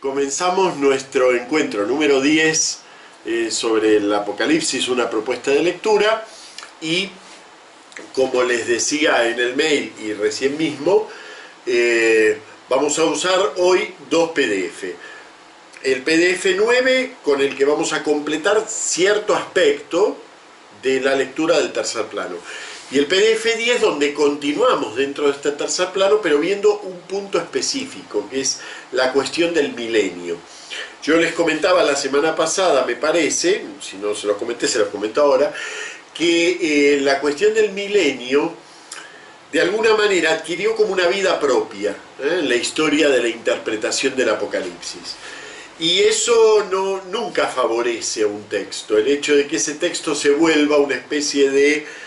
Comenzamos nuestro encuentro número 10 sobre el Apocalipsis, una propuesta de lectura, y como les decía en el mail y recién mismo, vamos a usar hoy dos PDF. El PDF 9, con el que vamos a completar cierto aspecto de la lectura del tercer plano, y el PDF 10, donde continuamos dentro de este tercer plano, pero viendo un punto específico, que es la cuestión del milenio. Yo les comentaba la semana pasada, me parece, si no se los comenté, se los comento ahora, que la cuestión del milenio de alguna manera adquirió como una vida propia en la historia de la interpretación del Apocalipsis. Y eso nunca favorece a un texto. El hecho de que ese texto se vuelva una especie de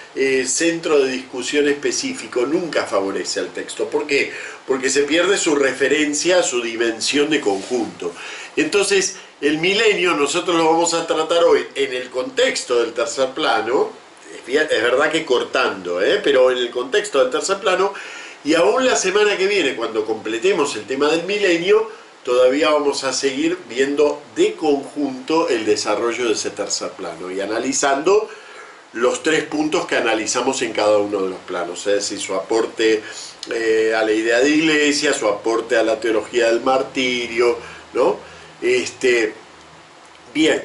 centro de discusión específico nunca favorece al texto. ¿Por qué? Porque se pierde su referencia, su dimensión de conjunto. Entonces, el milenio nosotros lo vamos a tratar hoy en el contexto del tercer plano, es verdad que cortando, pero en el contexto del tercer plano, y aún la semana que viene, cuando completemos el tema del milenio, todavía vamos a seguir viendo de conjunto el desarrollo de ese tercer plano y analizando los tres puntos que analizamos en cada uno de los planos, es decir, su aporte a la idea de iglesia, su aporte a la teología del martirio, ¿no? Bien,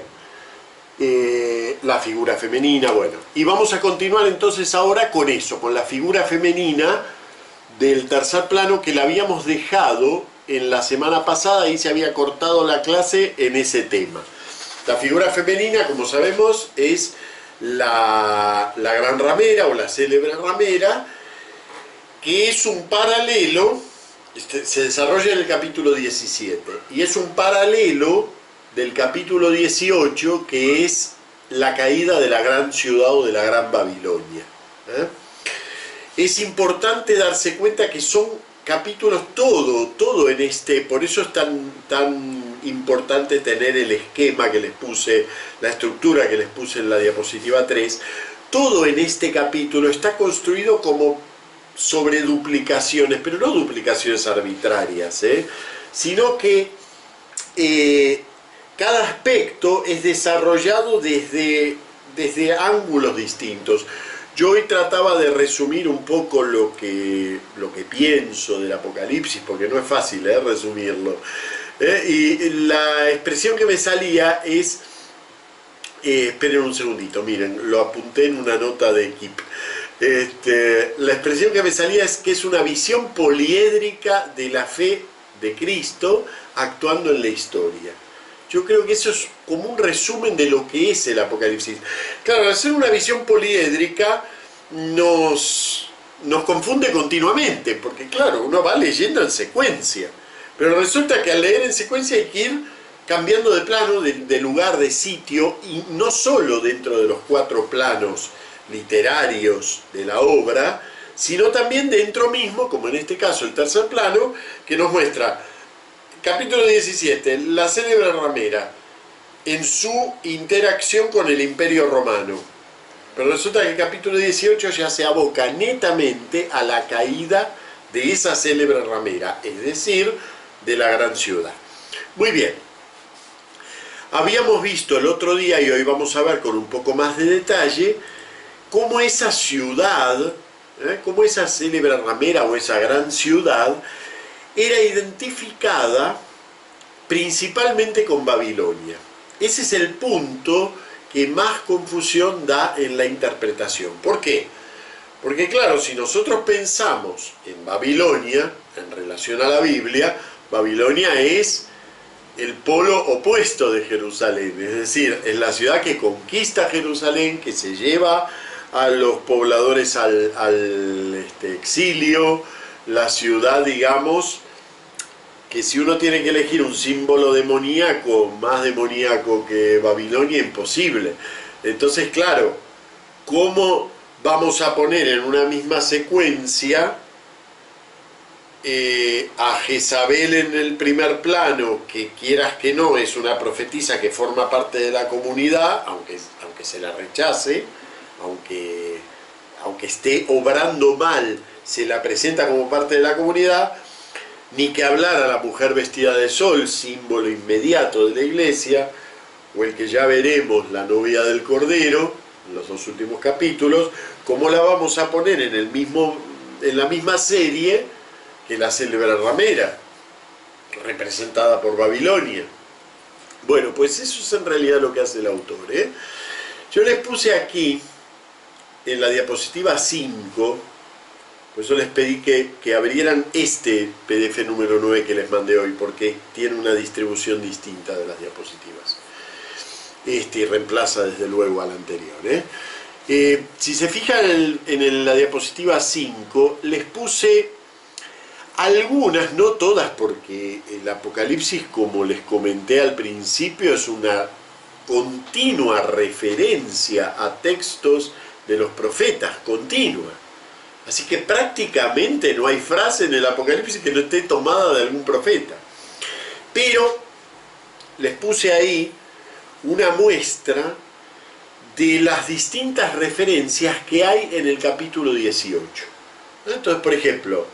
la figura femenina, bueno. Y vamos a continuar entonces ahora con eso, con la figura femenina del tercer plano, que la habíamos dejado en la semana pasada y se había cortado la clase en ese tema. La figura femenina, como sabemos, es la gran ramera o la célebre ramera, que es un paralelo, se desarrolla en el capítulo 17, y es un paralelo del capítulo 18, que es la caída de la gran ciudad o de la gran Babilonia. Es importante darse cuenta que son capítulos, todo en este, por eso es tan importante tener el esquema que les puse, la estructura que les puse en la diapositiva 3, todo en este capítulo está construido como sobre duplicaciones, pero no duplicaciones arbitrarias, sino que cada aspecto es desarrollado desde ángulos distintos. Yo hoy trataba de resumir un poco lo que pienso del Apocalipsis, porque no es fácil resumirlo. Y la expresión que me salía es, esperen un segundito, miren, lo apunté en una nota de equipo. La expresión que me salía es que es una visión poliédrica de la fe de Cristo actuando en la historia. Yo creo que eso es como un resumen de lo que es el Apocalipsis. Claro, al ser una visión poliédrica nos confunde continuamente, porque claro, uno va leyendo en secuencia, pero resulta que al leer en secuencia hay que ir cambiando de plano, de lugar, de sitio, y no solo dentro de los cuatro planos literarios de la obra, sino también dentro mismo, como en este caso el tercer plano, que nos muestra capítulo 17, la célebre ramera en su interacción con el Imperio Romano. Pero resulta que el capítulo 18 ya se aboca netamente a la caída de esa célebre ramera, es decir, de la gran ciudad. Muy bien. Habíamos visto el otro día, y hoy vamos a ver con un poco más de detalle, cómo esa ciudad, cómo esa célebre ramera o esa gran ciudad era identificada principalmente con Babilonia. Ese es el punto que más confusión da en la interpretación. ¿Por qué? Porque claro, si nosotros pensamos en Babilonia, en relación a la Biblia, Babilonia es el polo opuesto de Jerusalén, es decir, es la ciudad que conquista Jerusalén, que se lleva a los pobladores al exilio, la ciudad, digamos, que si uno tiene que elegir un símbolo demoníaco, más demoníaco que Babilonia, imposible. Entonces, claro, ¿cómo vamos a poner en una misma secuencia a Jezabel en el primer plano, que quieras que no, es una profetisa que forma parte de la comunidad, aunque se la rechace, aunque esté obrando mal, se la presenta como parte de la comunidad, ni que hablar a la mujer vestida de sol, símbolo inmediato de la iglesia, o el que ya veremos, la novia del Cordero, en los dos últimos capítulos, como la vamos a poner en la misma serie que la célebre ramera, representada por Babilonia. Bueno, pues eso es en realidad lo que hace el autor, ¿eh? Yo les puse aquí, en la diapositiva 5, por eso les pedí que abrieran este PDF número 9 que les mandé hoy, porque tiene una distribución distinta de las diapositivas. Y reemplaza desde luego al anterior, ¿eh? Si se fijan en la diapositiva 5, les puse algunas, no todas, porque el Apocalipsis, como les comenté al principio, es una continua referencia a textos de los profetas, continua. Así que prácticamente no hay frase en el Apocalipsis que no esté tomada de algún profeta. Pero les puse ahí una muestra de las distintas referencias que hay en el capítulo 18. Entonces, por ejemplo,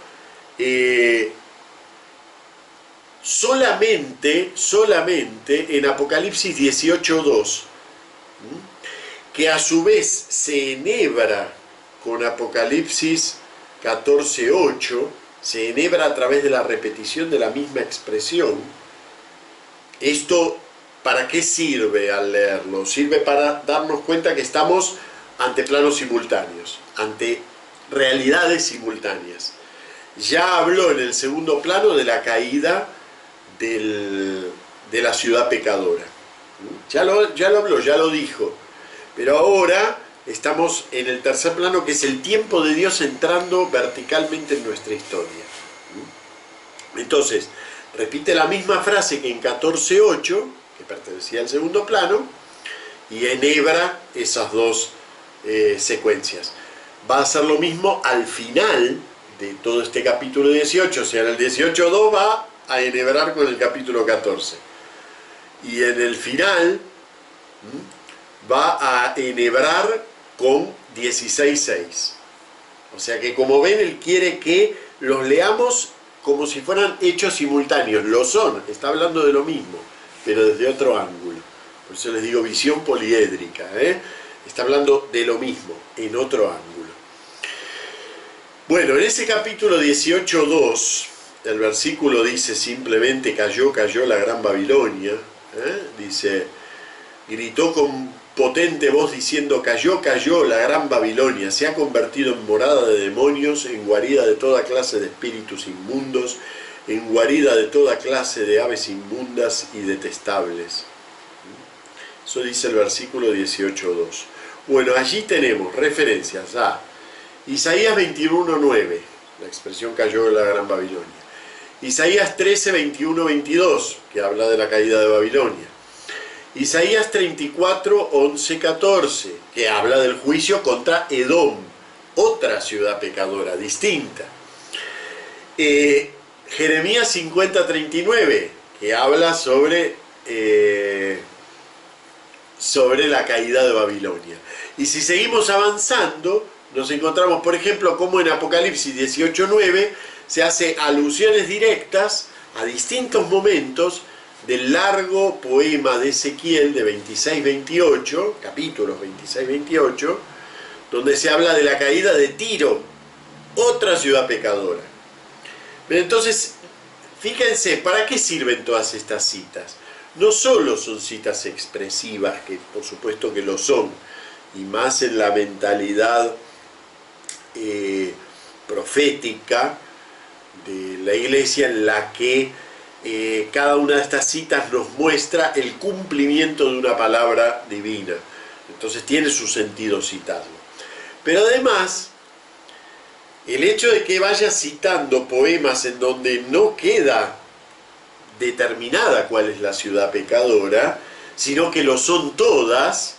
solamente en Apocalipsis 18.2, que a su vez se enhebra con Apocalipsis 14.8, se enhebra a través de la repetición de la misma expresión. Esto, ¿para qué sirve al leerlo? Sirve para darnos cuenta que estamos ante planos simultáneos, ante realidades simultáneas. Ya habló en el segundo plano de la caída de la ciudad pecadora. Ya lo habló, ya lo dijo. Pero ahora estamos en el tercer plano, que es el tiempo de Dios entrando verticalmente en nuestra historia. Entonces, repite la misma frase que en 14.8, que pertenecía al segundo plano, y enhebra esas dos secuencias. Va a hacer lo mismo al final de todo este capítulo 18, o sea, en el 18.2 va a enhebrar con el capítulo 14. Y en el final va a enhebrar con 16.6. O sea que, como ven, él quiere que los leamos como si fueran hechos simultáneos. Lo son, está hablando de lo mismo, pero desde otro ángulo. Por eso les digo visión poliédrica, ¿eh? Está hablando de lo mismo, en otro ángulo. Bueno, en ese capítulo 18.2, el versículo dice simplemente: cayó la gran Babilonia. Dice, gritó con potente voz diciendo: cayó la gran Babilonia, se ha convertido en morada de demonios, en guarida de toda clase de espíritus inmundos, en guarida de toda clase de aves inmundas y detestables. Eso dice el versículo 18.2. Bueno, allí tenemos referencias a Isaías 21.9, la expresión cayó la gran Babilonia. Isaías 13.21-22, que habla de la caída de Babilonia. Isaías 34.11-14, que habla del juicio contra Edom, otra ciudad pecadora, distinta. Jeremías 50.39, que habla sobre la caída de Babilonia. Y si seguimos avanzando, nos encontramos, por ejemplo, como en Apocalipsis 18.9 se hace alusiones directas a distintos momentos del largo poema de Ezequiel de 26-28, capítulos 26-28, donde se habla de la caída de Tiro, otra ciudad pecadora. Pero entonces, fíjense, ¿para qué sirven todas estas citas? No solo son citas expresivas, que por supuesto que lo son, y más en la mentalidad profética de la iglesia, en la que cada una de estas citas nos muestra el cumplimiento de una palabra divina. Entonces tiene su sentido citarlo. Pero además, el hecho de que vaya citando poemas en donde no queda determinada cuál es la ciudad pecadora, sino que lo son todas,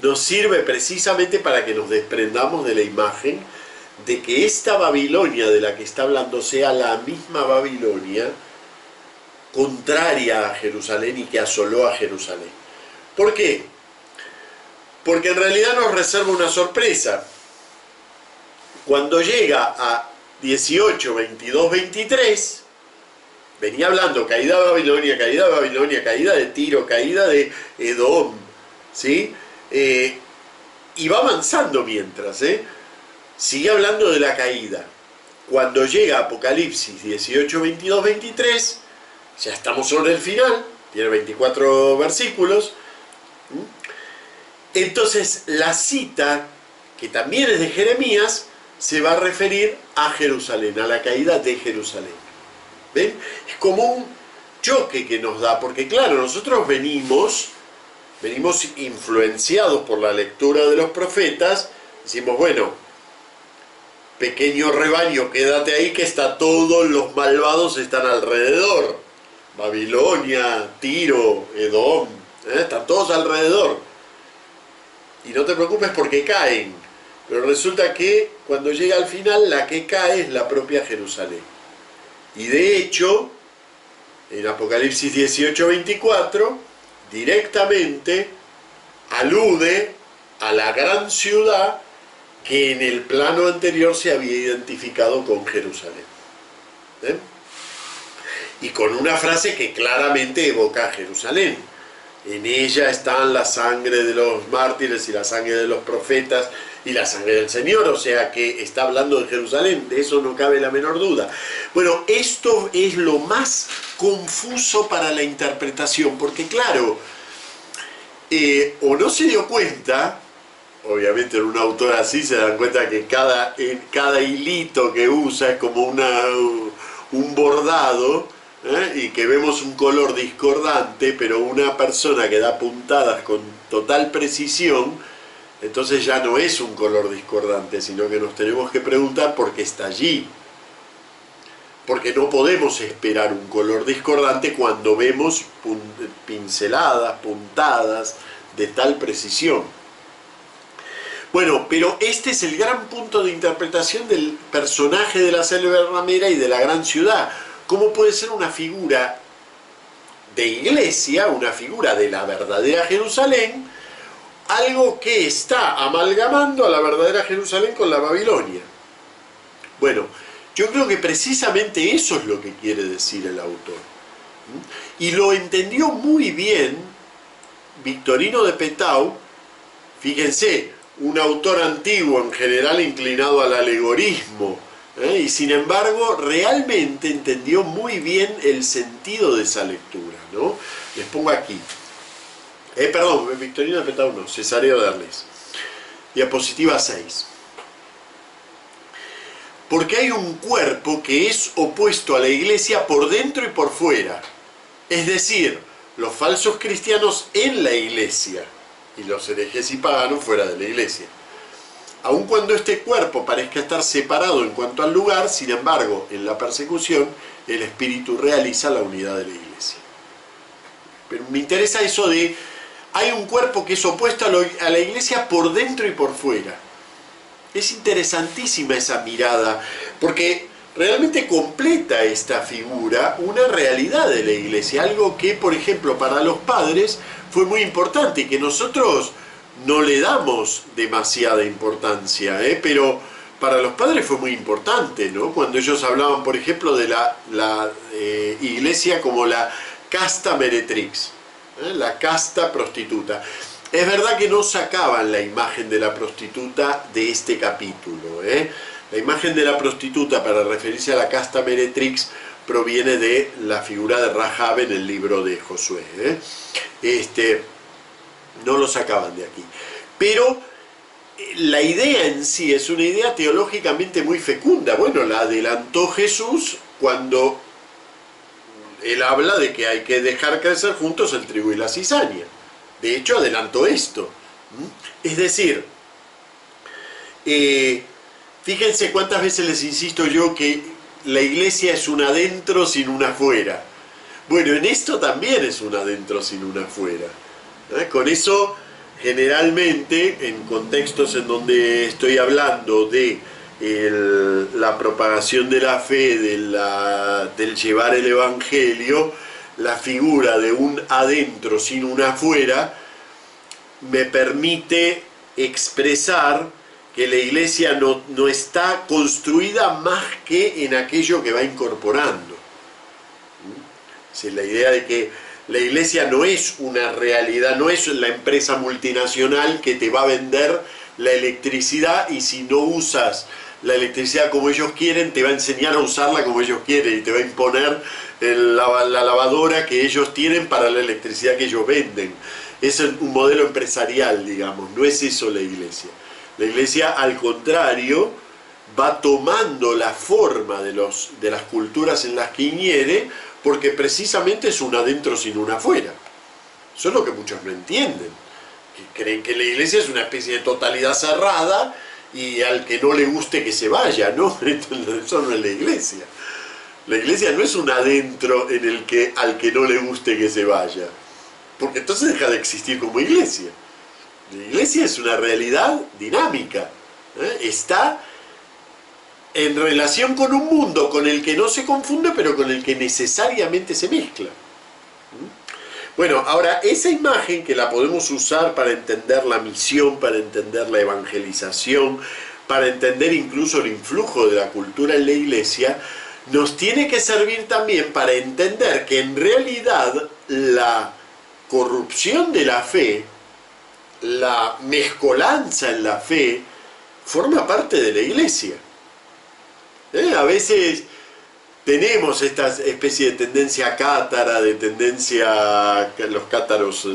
nos sirve precisamente para que nos desprendamos de la imagen de que esta Babilonia de la que está hablando sea la misma Babilonia contraria a Jerusalén y que asoló a Jerusalén. ¿Por qué? Porque en realidad nos reserva una sorpresa. Cuando llega a 18, 22, 23, venía hablando caída de Babilonia, caída de Babilonia, caída de Tiro, caída de Edom, ¿sí? Y va avanzando mientras, sigue hablando de la caída. Cuando llega Apocalipsis 18, 22, 23, ya estamos sobre el final, tiene 24 versículos. Entonces la cita, que también es de Jeremías, se va a referir a Jerusalén, a la caída de Jerusalén. ¿Ven? Es como un choque que nos da, porque claro, nosotros venimos influenciados por la lectura de los profetas, decimos, bueno, pequeño rebaño, quédate ahí que todos los malvados están alrededor. Babilonia, Tiro, Edom, están todos alrededor. Y no te preocupes porque caen. Pero resulta que cuando llega al final, la que cae es la propia Jerusalén. Y de hecho, en Apocalipsis 18, 24, directamente alude a la gran ciudad que en el plano anterior se había identificado con Jerusalén. Y con una frase que claramente evoca a Jerusalén. En ella están la sangre de los mártires y la sangre de los profetas y la sangre del Señor, o sea que está hablando de Jerusalén, de eso no cabe la menor duda. Bueno, esto es lo más confuso para la interpretación, porque claro, o no se dio cuenta, obviamente en un autor así se dan cuenta que cada hilito que usa es como un bordado, y que vemos un color discordante, pero una persona que da puntadas con total precisión, entonces ya no es un color discordante, sino que nos tenemos que preguntar por qué está allí. Porque no podemos esperar un color discordante cuando vemos pinceladas, puntadas de tal precisión. Bueno, pero este es el gran punto de interpretación del personaje de la célebre ramera y de la gran ciudad. ¿Cómo puede ser una figura de iglesia, una figura de la verdadera Jerusalén, algo que está amalgamando a la verdadera Jerusalén con la Babilonia? Bueno, yo creo que precisamente eso es lo que quiere decir el autor. Y lo entendió muy bien Victorino de Petau. Fíjense, un autor antiguo, en general inclinado al alegorismo, y sin embargo realmente entendió muy bien el sentido de esa lectura, ¿no? Les pongo aquí. Perdón, Victorino de Petau no, Cesáreo de Arles. Diapositiva 6. Porque hay un cuerpo que es opuesto a la iglesia por dentro y por fuera. Es decir, los falsos cristianos en la iglesia y los herejes y paganos fuera de la iglesia. Aun cuando este cuerpo parezca estar separado en cuanto al lugar, sin embargo, en la persecución, el Espíritu realiza la unidad de la iglesia. Pero me interesa eso de, hay un cuerpo que es opuesto a la iglesia por dentro y por fuera. Es interesantísima esa mirada, porque realmente completa esta figura una realidad de la iglesia, algo que, por ejemplo, para los padres fue muy importante y que nosotros no le damos demasiada importancia, pero para los padres fue muy importante, ¿no? Cuando ellos hablaban, por ejemplo, de la iglesia como la casta meretrix, la casta prostituta. Es verdad que no sacaban la imagen de la prostituta de este capítulo, La imagen de la prostituta, para referirse a la casta meretrix, proviene de la figura de Rahab en el libro de Josué, no lo sacaban de aquí. Pero la idea en sí es una idea teológicamente muy fecunda. Bueno, la adelantó Jesús cuando él habla de que hay que dejar crecer juntos el trigo y la cizaña. De hecho, adelantó esto. Es decir, fíjense cuántas veces les insisto yo que la iglesia es un adentro sin un afuera. Bueno, en esto también es un adentro sin un afuera. Con eso, generalmente, en contextos en donde estoy hablando de la propagación de la fe, del llevar el evangelio, la figura de un adentro sin un afuera me permite expresar que la iglesia no está construida más que en aquello que va incorporando. Es la idea de que la iglesia no es una realidad, no es la empresa multinacional que te va a vender la electricidad y si no usas la electricidad como ellos quieren, te va a enseñar a usarla como ellos quieren y te va a imponer la lavadora que ellos tienen para la electricidad que ellos venden. Es un modelo empresarial, digamos, no es eso la iglesia. La iglesia, al contrario, va tomando la forma de las culturas en las que inhiere, porque precisamente es un adentro sin un afuera. Eso es lo que muchos no entienden, que creen que la iglesia es una especie de totalidad cerrada y al que no le guste que se vaya, ¿no? Eso no es la iglesia. La iglesia no es un adentro en el que al que no le guste que se vaya, porque entonces deja de existir como iglesia. La iglesia es una realidad dinámica, está en relación con un mundo con el que no se confunde, pero con el que necesariamente se mezcla. Bueno, ahora esa imagen que la podemos usar para entender la misión, para entender la evangelización, para entender incluso el influjo de la cultura en la iglesia, nos tiene que servir también para entender que en realidad la corrupción de la fe, la mezcolanza en la fe, forma parte de la iglesia. A veces tenemos esta especie de tendencia cátara, de tendencia que los cátaros,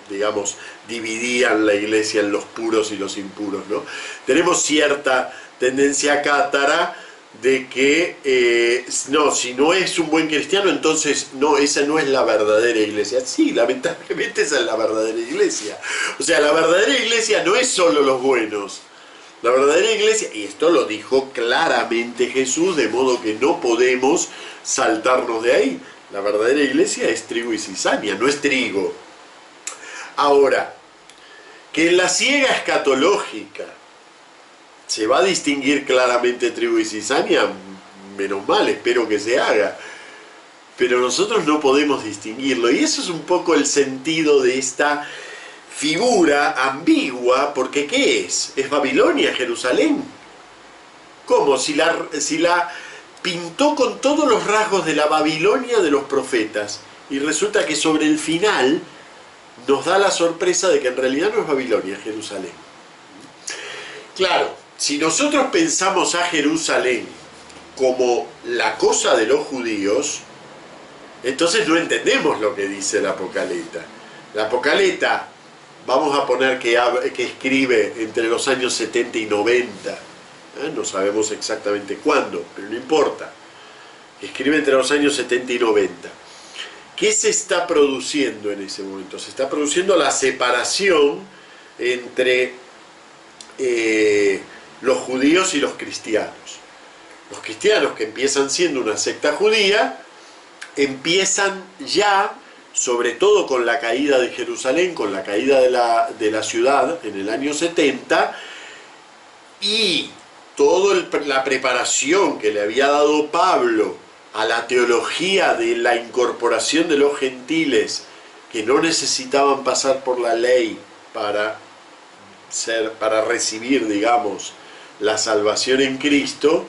digamos, dividían la iglesia en los puros y los impuros, ¿no? Tenemos cierta tendencia cátara de que, no, si no es un buen cristiano, entonces no, esa no es la verdadera iglesia. Sí, lamentablemente esa es la verdadera iglesia. O sea, la verdadera iglesia no es solo los buenos. La verdadera iglesia, y esto lo dijo claramente Jesús, de modo que no podemos saltarnos de ahí. La verdadera iglesia es trigo y cizaña, no es trigo. Ahora, que en la siega escatológica se va a distinguir claramente trigo y cizaña, menos mal, espero que se haga. Pero nosotros no podemos distinguirlo, y eso es un poco el sentido de esta figura ambigua, porque ¿qué es? ¿Es Babilonia, Jerusalén? ¿Cómo? Si la pintó con todos los rasgos de la Babilonia de los profetas, y resulta que sobre el final nos da la sorpresa de que en realidad no es Babilonia, es Jerusalén. Claro, si nosotros pensamos a Jerusalén como la cosa de los judíos, entonces no entendemos lo que dice el Apocaleta. El Apocaleta, vamos a poner que escribe entre los años 70 y 90, no sabemos exactamente cuándo, pero no importa. Escribe entre los años 70 y 90. ¿Qué se está produciendo en ese momento? Se está produciendo la separación entre los judíos y los cristianos. Los cristianos, que empiezan siendo una secta judía, empiezan ya, sobre todo con la caída de Jerusalén, con la caída de la ciudad en el año 70, y toda la preparación que le había dado Pablo a la teología de la incorporación de los gentiles, que no necesitaban pasar por la ley para recibir, digamos, la salvación en Cristo.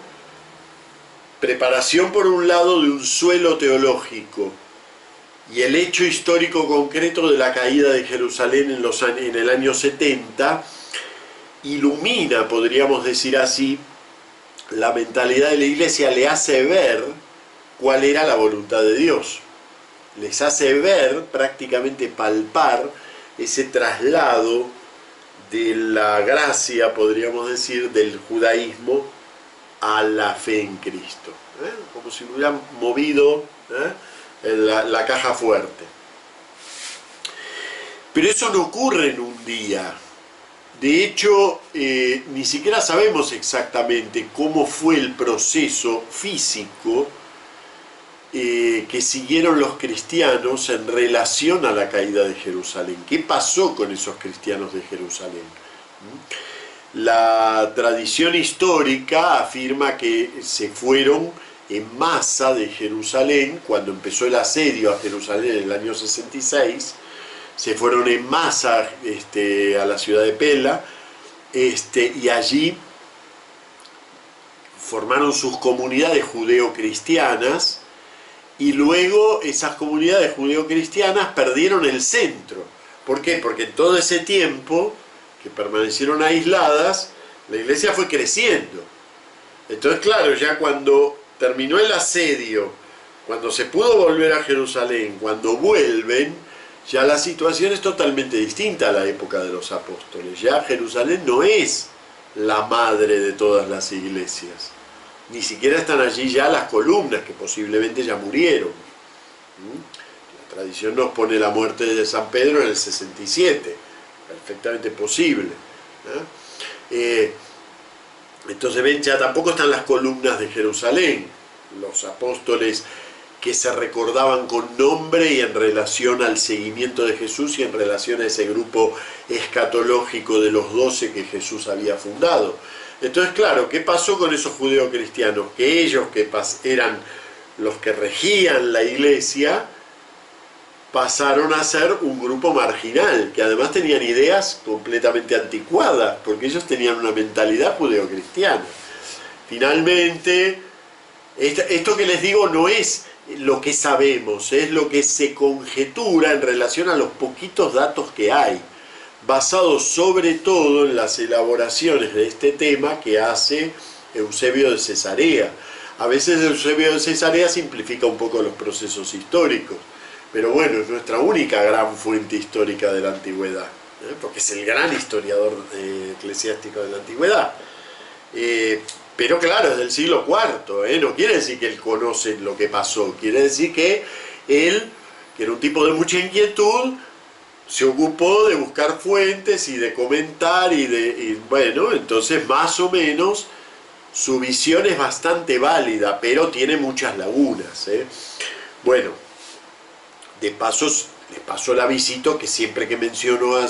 Preparación por un lado de un suelo teológico y el hecho histórico concreto de la caída de Jerusalén en el año 70 ilumina, podríamos decir así, la mentalidad de la iglesia, le hace ver cuál era la voluntad de Dios, les hace ver, prácticamente palpar, ese traslado de la gracia, podríamos decir, del judaísmo a la fe en Cristo, como si hubieran movido la caja fuerte. Pero eso no ocurre en un día. De hecho, ni siquiera sabemos exactamente cómo fue el proceso físico que siguieron los cristianos en relación a la caída de Jerusalén. ¿Qué pasó con esos cristianos de Jerusalén? La tradición histórica afirma que se fueron en masa de Jerusalén cuando empezó el asedio a Jerusalén en el año 66. Se fueron en masa a la ciudad de Pela, y allí formaron sus comunidades judeo-cristianas, y luego esas comunidades judeocristianas perdieron el centro. ¿Por qué? Porque en todo ese tiempo que permanecieron aisladas, la iglesia fue creciendo. Entonces, claro, ya cuando terminó el asedio, cuando se pudo volver a Jerusalén, cuando vuelven, ya la situación es totalmente distinta a la época de los apóstoles. Ya Jerusalén no es la madre de todas las iglesias. Ni siquiera están allí ya las columnas, que posiblemente ya murieron. La tradición nos pone la muerte de San Pedro en el 67, perfectamente posible. Entonces ven, ya tampoco están las columnas de Jerusalén, los apóstoles que se recordaban con nombre y en relación al seguimiento de Jesús y en relación a ese grupo escatológico de los 12 que Jesús había fundado. Entonces, claro, ¿qué pasó con esos judeocristianos? Que ellos, que eran los que regían la iglesia, pasaron a ser un grupo marginal, que además tenían ideas completamente anticuadas, porque ellos tenían una mentalidad judeocristiana. Finalmente, esto que les digo no es lo que sabemos, es lo que se conjetura en relación a los poquitos datos que hay, basados sobre todo en las elaboraciones de este tema que hace Eusebio de Cesarea. A veces Eusebio de Cesarea simplifica un poco los procesos históricos, pero bueno, es nuestra única gran fuente histórica de la antigüedad, porque es el gran historiador eclesiástico de la antigüedad. Pero claro, es del siglo IV, no quiere decir que él conoce lo que pasó, quiere decir que él, que era un tipo de mucha inquietud, se ocupó de buscar fuentes y de comentar y bueno, entonces más o menos su visión es bastante válida, pero tiene muchas lagunas. Bueno, de paso les paso el avisito que siempre que menciono a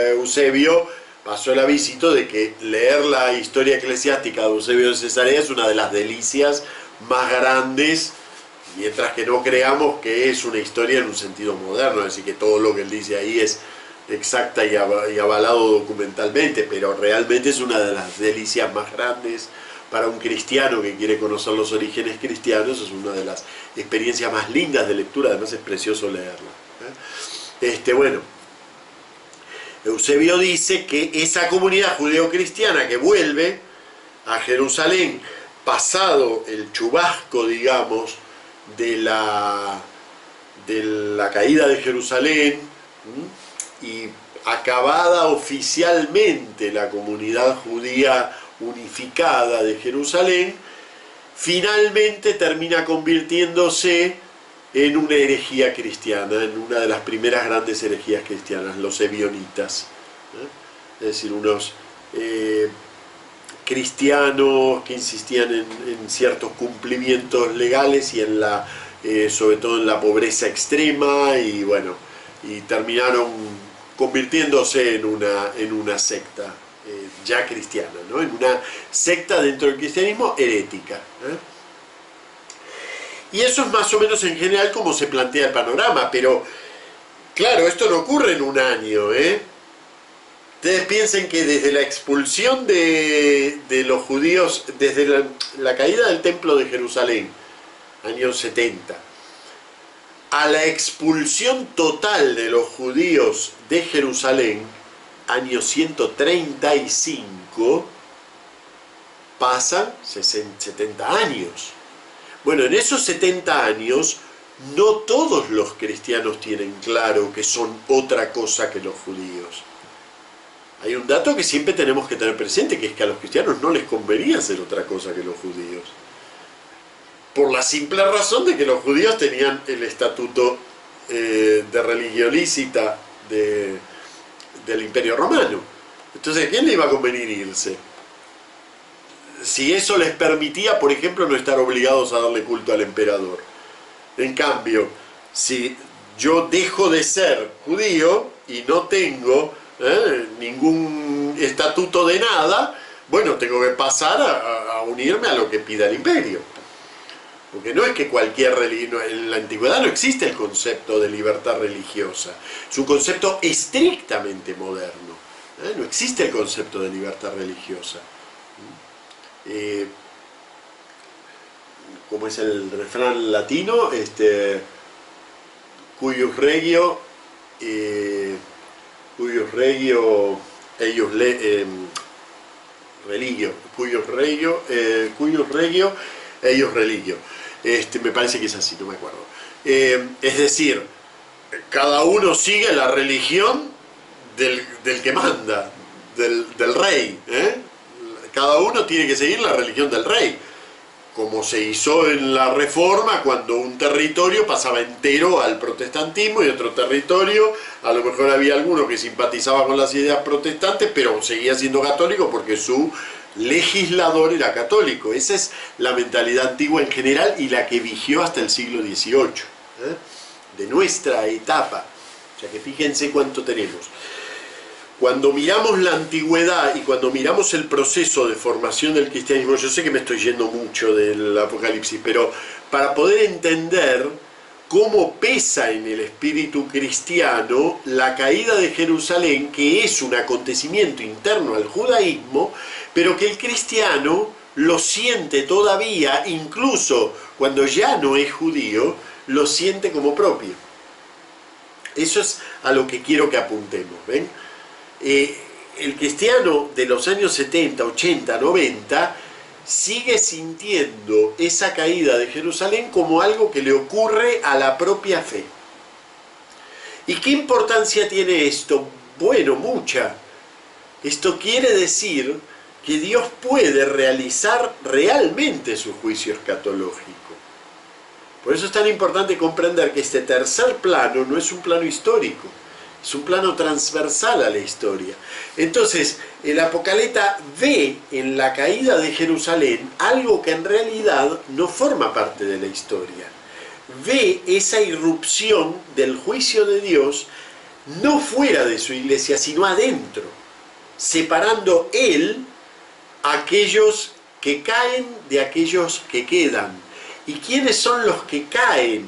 Eusebio, pasó el avisito de que leer la historia eclesiástica de Eusebio de Cesarea es una de las delicias más grandes, mientras que no creamos que es una historia en un sentido moderno, es decir, que todo lo que él dice ahí es exacta y avalado documentalmente, pero realmente es una de las delicias más grandes para un cristiano que quiere conocer los orígenes cristianos, es una de las experiencias más lindas de lectura, además es precioso leerla. Bueno, Eusebio dice que esa comunidad judeocristiana que vuelve a Jerusalén, pasado el chubasco, digamos, de la caída de Jerusalén, y acabada oficialmente la comunidad judía unificada de Jerusalén, finalmente termina convirtiéndose en una herejía cristiana, en una de las primeras grandes herejías cristianas, los ebionitas. Es decir, unos cristianos que insistían en ciertos cumplimientos legales y sobre todo en la pobreza extrema, y bueno, y terminaron convirtiéndose en una secta ya cristiana, ¿no? En una secta dentro del cristianismo herética. Y eso es más o menos en general como se plantea el panorama, pero claro, esto no ocurre en un año, Ustedes piensen que desde la expulsión de los judíos, desde la caída del templo de Jerusalén, años 70, a la expulsión total de los judíos de Jerusalén, año 135, pasan 70 años. Bueno, en esos 70 años, no todos los cristianos tienen claro que son otra cosa que los judíos. Hay un dato que siempre tenemos que tener presente, que es que a los cristianos no les convenía ser otra cosa que los judíos. Por la simple razón de que los judíos tenían el estatuto de religión lícita del Imperio Romano. Entonces, ¿a quién le iba a convenir irse? Si eso les permitía, por ejemplo, no estar obligados a darle culto al emperador. En cambio, si yo dejo de ser judío y no tengo ningún estatuto de nada, bueno, tengo que pasar a unirme a lo que pida el imperio. Porque no es que cualquier religión, en la antigüedad no existe el concepto de libertad religiosa, es un concepto estrictamente moderno, no existe el concepto de libertad religiosa. como es el refrán latino, cuius regio, religio, cuius regio, ellos religio. Me parece que es así, no me acuerdo. Es decir, cada uno sigue la religión del que manda, del rey. Cada uno tiene que seguir la religión del rey, como se hizo en la Reforma, cuando un territorio pasaba entero al protestantismo y otro territorio, a lo mejor había alguno que simpatizaba con las ideas protestantes, pero seguía siendo católico porque su legislador era católico. Esa es la mentalidad antigua en general y la que vigió hasta el siglo XVIII, de nuestra etapa. O sea que fíjense cuánto tenemos. Cuando miramos la antigüedad y cuando miramos el proceso de formación del cristianismo, yo sé que me estoy yendo mucho del Apocalipsis, pero para poder entender cómo pesa en el espíritu cristiano la caída de Jerusalén, que es un acontecimiento interno al judaísmo, pero que el cristiano lo siente todavía, incluso cuando ya no es judío, lo siente como propio. Eso es a lo que quiero que apuntemos, ¿ven? El cristiano de los años 70, 80, 90 sigue sintiendo esa caída de Jerusalén como algo que le ocurre a la propia fe. ¿Y qué importancia tiene esto? Bueno, mucha. Esto quiere decir que Dios puede realizar realmente su juicio escatológico. Por eso es tan importante comprender que este tercer plano no es un plano histórico, es un plano transversal a la historia. Entonces, el Apocalipta ve en la caída de Jerusalén algo que en realidad no forma parte de la historia. Ve esa irrupción del juicio de Dios no fuera de su iglesia, sino adentro, separando Él a aquellos que caen de aquellos que quedan. ¿Y quiénes son los que caen?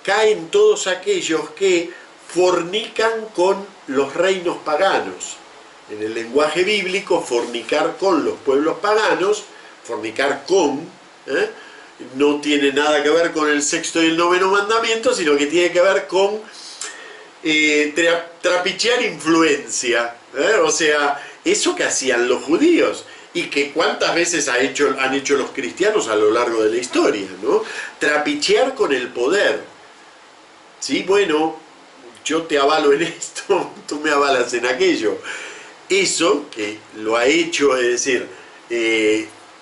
Caen todos aquellos que fornican con los reinos paganos. En el lenguaje bíblico, fornicar con los pueblos paganos, fornicar con, no tiene nada que ver con el sexto y el noveno mandamiento, sino que tiene que ver con trapichear influencia. O sea, eso que hacían los judíos y que cuántas veces han hecho los cristianos a lo largo de la historia, ¿no? Trapichear con el poder. Sí, bueno, yo te avalo en esto, tú me avalas en aquello. Eso que lo ha hecho, es decir,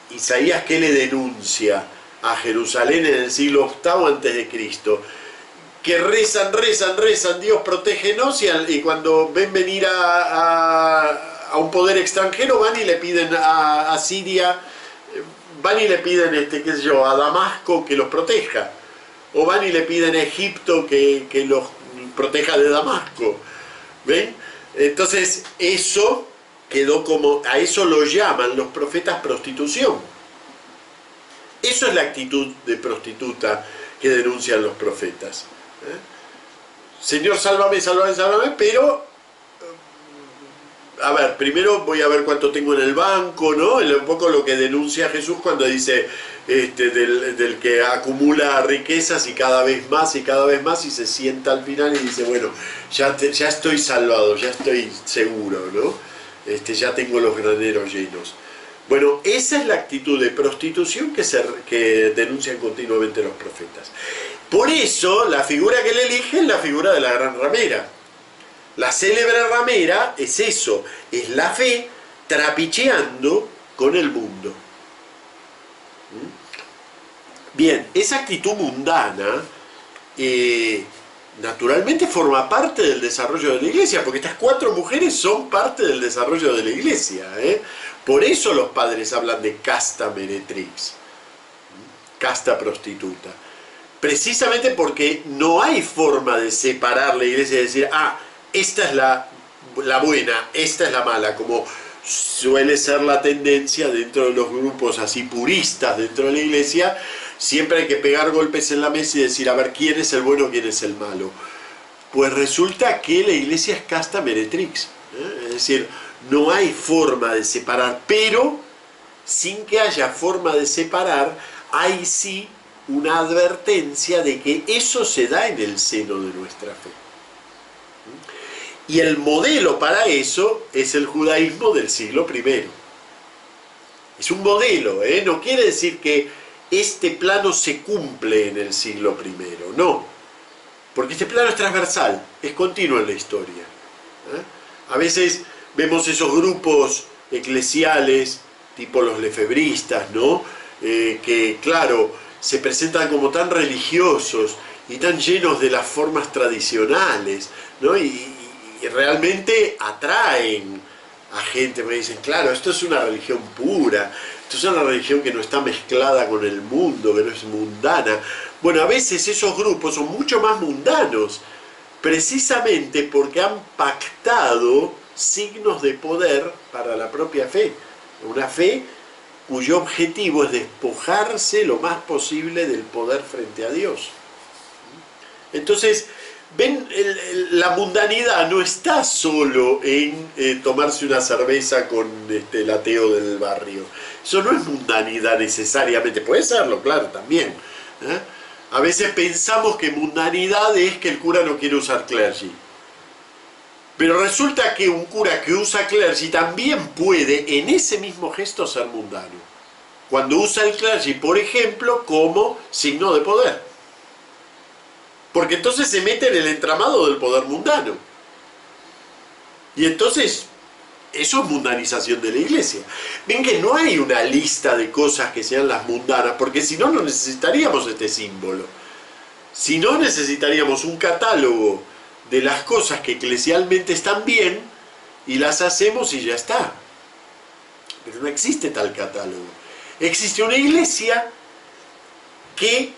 Isaías, ¿qué le denuncia a Jerusalén en el siglo VIII a.C.? Que rezan, Dios protégenos, y cuando ven venir a un poder extranjero van y le piden a Siria, van y le piden, qué sé yo, a Damasco que los proteja, o van y le piden a Egipto que los proteja de Damasco. ¿Ven? Entonces eso quedó como, a eso lo llaman los profetas prostitución. Eso es la actitud de prostituta que denuncian los profetas. Señor, sálvame, sálvame, sálvame, pero a ver, primero voy a ver cuánto tengo en el banco, ¿no? Un poco lo que denuncia Jesús cuando dice del que acumula riquezas y cada vez más y se sienta al final y dice, bueno, ya estoy salvado, ya estoy seguro, ¿no? Ya tengo los graneros llenos. Bueno, esa es la actitud de prostitución que denuncian continuamente los profetas. Por eso, la figura que le eligen es la figura de la gran ramera. La célebre ramera es eso, es la fe trapicheando con el mundo. Bien, esa actitud mundana naturalmente forma parte del desarrollo de la iglesia, porque estas 4 mujeres son parte del desarrollo de la iglesia. Por eso los padres hablan de casta meretrix, casta prostituta. Precisamente porque no hay forma de separar la iglesia y decir, esta es la buena, esta es la mala, como suele ser la tendencia dentro de los grupos así puristas dentro de la iglesia. Siempre hay que pegar golpes en la mesa y decir, a ver, ¿quién es el bueno, quién es el malo? Pues resulta que la iglesia es casta meretrix, es decir, no hay forma de separar, pero sin que haya forma de separar, hay sí una advertencia de que eso se da en el seno de nuestra fe. Y el modelo para eso es el judaísmo del siglo I. Es un modelo, no quiere decir que este plano se cumple en el siglo I, no. Porque este plano es transversal, es continuo en la historia. A veces vemos esos grupos eclesiales, tipo los lefebristas, ¿no? Que, claro, se presentan como tan religiosos y tan llenos de las formas tradicionales, ¿no? Y realmente atraen a gente, me dicen, claro, esto es una religión pura, esto es una religión que no está mezclada con el mundo, que no es mundana. Bueno, a veces esos grupos son mucho más mundanos, precisamente porque han pactado signos de poder para la propia fe. Una fe cuyo objetivo es despojarse lo más posible del poder frente a Dios. Entonces, ven, la mundanidad no está solo en tomarse una cerveza con el ateo del barrio. Eso no es mundanidad necesariamente, puede serlo, claro, también. A veces pensamos que mundanidad es que el cura no quiere usar clergy. Pero resulta que un cura que usa clergy también puede en ese mismo gesto ser mundano. Cuando usa el clergy, por ejemplo, como signo de poder. Porque entonces se mete en el entramado del poder mundano. Y entonces, eso es mundanización de la iglesia. Ven que no hay una lista de cosas que sean las mundanas, porque si no, no necesitaríamos este símbolo. Si no, necesitaríamos un catálogo de las cosas que eclesialmente están bien y las hacemos y ya está. Pero no existe tal catálogo. Existe una iglesia que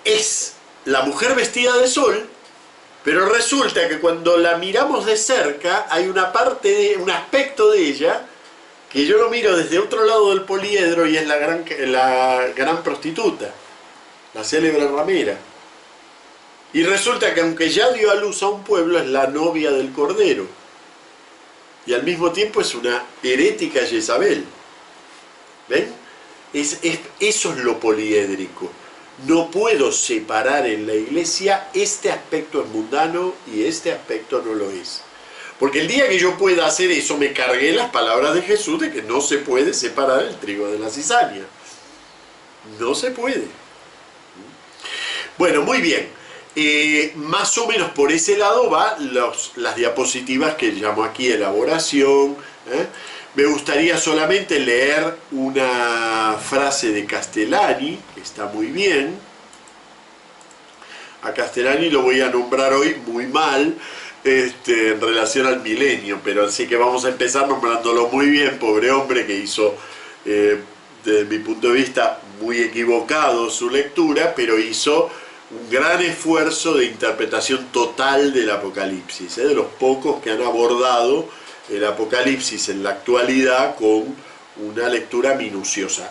es la mujer vestida de sol, pero resulta que cuando la miramos de cerca hay una parte, un aspecto de ella que yo lo miro desde otro lado del poliedro y es la gran prostituta, la célebre ramera. Y resulta que aunque ya dio a luz a un pueblo, es la novia del Cordero. Y al mismo tiempo es una herética Jezabel. ¿Ven? Eso es lo poliédrico. No puedo separar en la iglesia este aspecto es mundano y este aspecto no lo es. Porque el día que yo pueda hacer eso, me cargué las palabras de Jesús de que no se puede separar el trigo de la cizaña. No se puede. Bueno, muy bien. Más o menos por ese lado van las diapositivas que llamo aquí elaboración. Me gustaría solamente leer una frase de Castellani, que está muy bien. A Castellani lo voy a nombrar hoy muy mal en relación al milenio, pero así que vamos a empezar nombrándolo muy bien, pobre hombre que hizo, desde mi punto de vista, muy equivocado su lectura, pero hizo un gran esfuerzo de interpretación total del Apocalipsis, de los pocos que han abordado el Apocalipsis en la actualidad con una lectura minuciosa,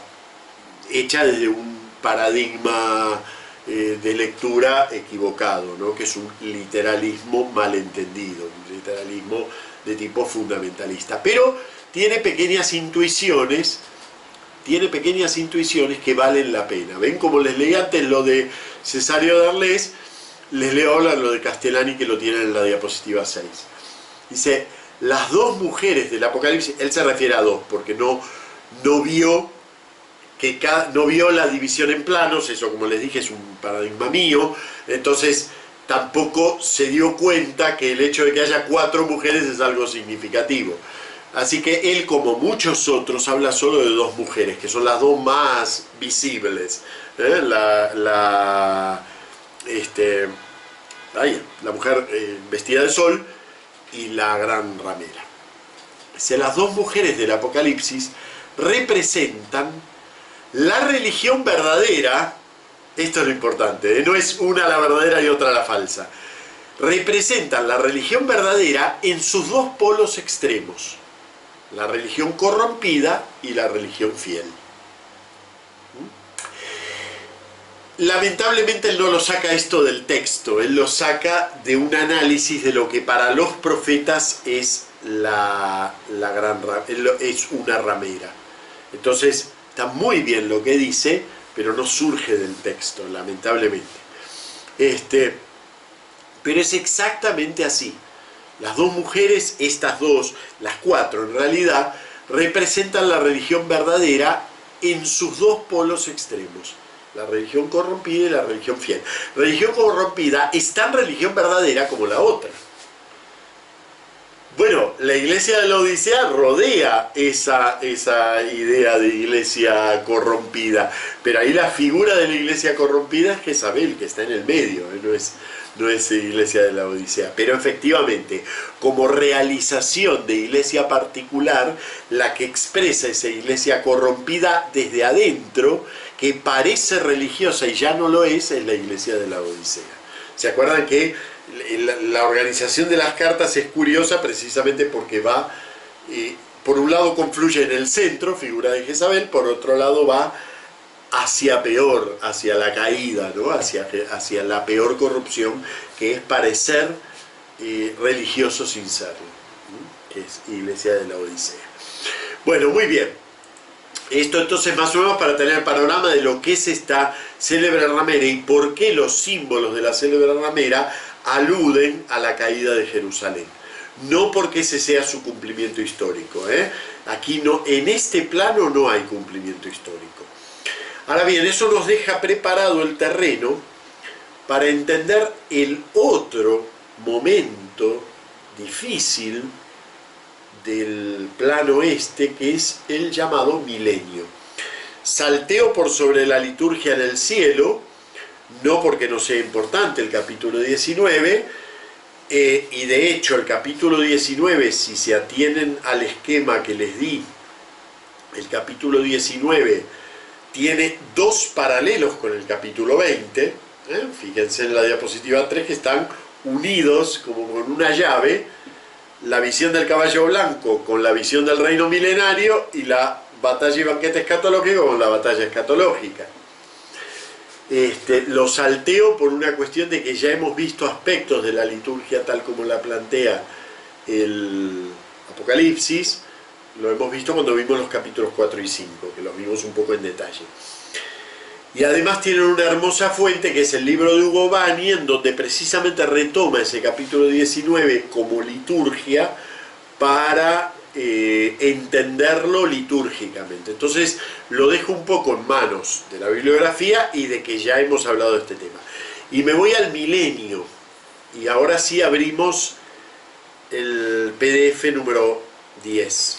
hecha desde un paradigma de lectura equivocado, ¿no? Que es un literalismo malentendido, un literalismo de tipo fundamentalista, pero tiene pequeñas intuiciones que valen la pena. ¿Ven? Como les leí antes lo de Cesario de Arles, les leo ahora lo de Castellani, que lo tienen en la diapositiva 6. Dice, las dos mujeres del Apocalipsis, él se refiere a dos, porque no vio la división en planos, eso como les dije es un paradigma mío, entonces tampoco se dio cuenta que el hecho de que haya 4 mujeres es algo significativo. Así que él, como muchos otros, habla solo de 2 mujeres, que son las 2 más visibles. La mujer vestida de sol y la gran ramera. Las 2 mujeres del Apocalipsis representan la religión verdadera. Esto es lo importante, no es una la verdadera y otra la falsa. Representan la religión verdadera en sus 2 polos extremos. La religión corrompida y la religión fiel. Lamentablemente él no lo saca esto del texto, él lo saca de un análisis de lo que para los profetas es es una ramera. Entonces está muy bien lo que dice, pero no surge del texto, lamentablemente. Pero es exactamente así. Las dos mujeres, estas dos, las cuatro en realidad, representan la religión verdadera en sus dos polos extremos. La religión corrompida y la religión fiel. Religión corrompida es tan religión verdadera como la otra. Bueno, la iglesia de la Odisea rodea esa idea de iglesia corrompida, pero ahí la figura de la iglesia corrompida es Jezabel, que está en el medio, no es iglesia de la Odisea. Pero efectivamente, como realización de iglesia particular, la que expresa esa iglesia corrompida desde adentro, que parece religiosa y ya no lo es la iglesia de la Odisea. ¿Se acuerdan que la organización de las cartas es curiosa precisamente porque va, por un lado confluye en el centro, figura de Jezabel, por otro lado va hacia peor, hacia la caída, ¿no? hacia la peor corrupción, que es parecer religioso sin serlo, que es iglesia de la Odisea. Bueno, muy bien. Esto entonces más o menos para tener el panorama de lo que es esta célebre ramera y por qué los símbolos de la célebre ramera aluden a la caída de Jerusalén. No porque ese sea su cumplimiento histórico. Aquí no, en este plano no hay cumplimiento histórico. Ahora bien, eso nos deja preparado el terreno para entender el otro momento difícil del plano este, que es el llamado milenio. Salteo por sobre la liturgia en el cielo, no porque no sea importante el capítulo 19, y de hecho el capítulo 19, si se atienen al esquema que les di, el capítulo 19 tiene dos paralelos con el capítulo 20, fíjense en la diapositiva 3 que están unidos como con una llave, la visión del caballo blanco con la visión del reino milenario y la batalla y banquete escatológico con la batalla escatológica. Lo salteo por una cuestión de que ya hemos visto aspectos de la liturgia tal como la plantea el Apocalipsis, lo hemos visto cuando vimos los capítulos 4 y 5, que los vimos un poco en detalle. Y además tienen una hermosa fuente que es el libro de Hugo Bani, en donde precisamente retoma ese capítulo 19 como liturgia para entenderlo litúrgicamente. Entonces lo dejo un poco en manos de la bibliografía y de que ya hemos hablado de este tema. Y me voy al milenio. Y ahora sí abrimos el PDF número 10.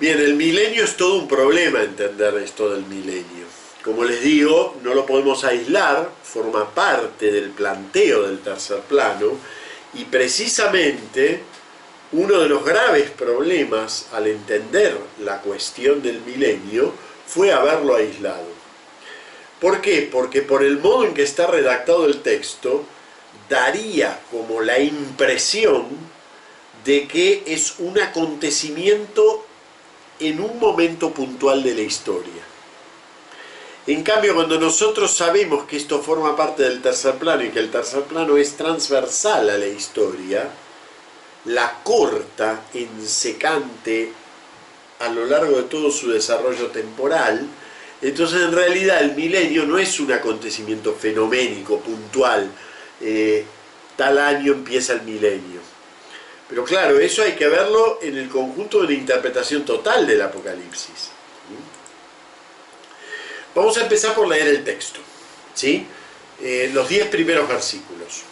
Bien, el milenio es todo un problema entender esto del milenio. Como les digo, no lo podemos aislar, forma parte del planteo del tercer plano, y precisamente uno de los graves problemas al entender la cuestión del milenio fue haberlo aislado. ¿Por qué? Porque por el modo en que está redactado el texto, daría como la impresión de que es un acontecimiento en un momento puntual de la historia. En cambio, cuando nosotros sabemos que esto forma parte del tercer plano y que el tercer plano es transversal a la historia, la corta en secante a lo largo de todo su desarrollo temporal, entonces en realidad el milenio no es un acontecimiento fenoménico, puntual, tal año empieza el milenio. Pero claro, eso hay que verlo en el conjunto de la interpretación total del Apocalipsis. Vamos a empezar por leer el texto, ¿sí? Los 10 primeros versículos,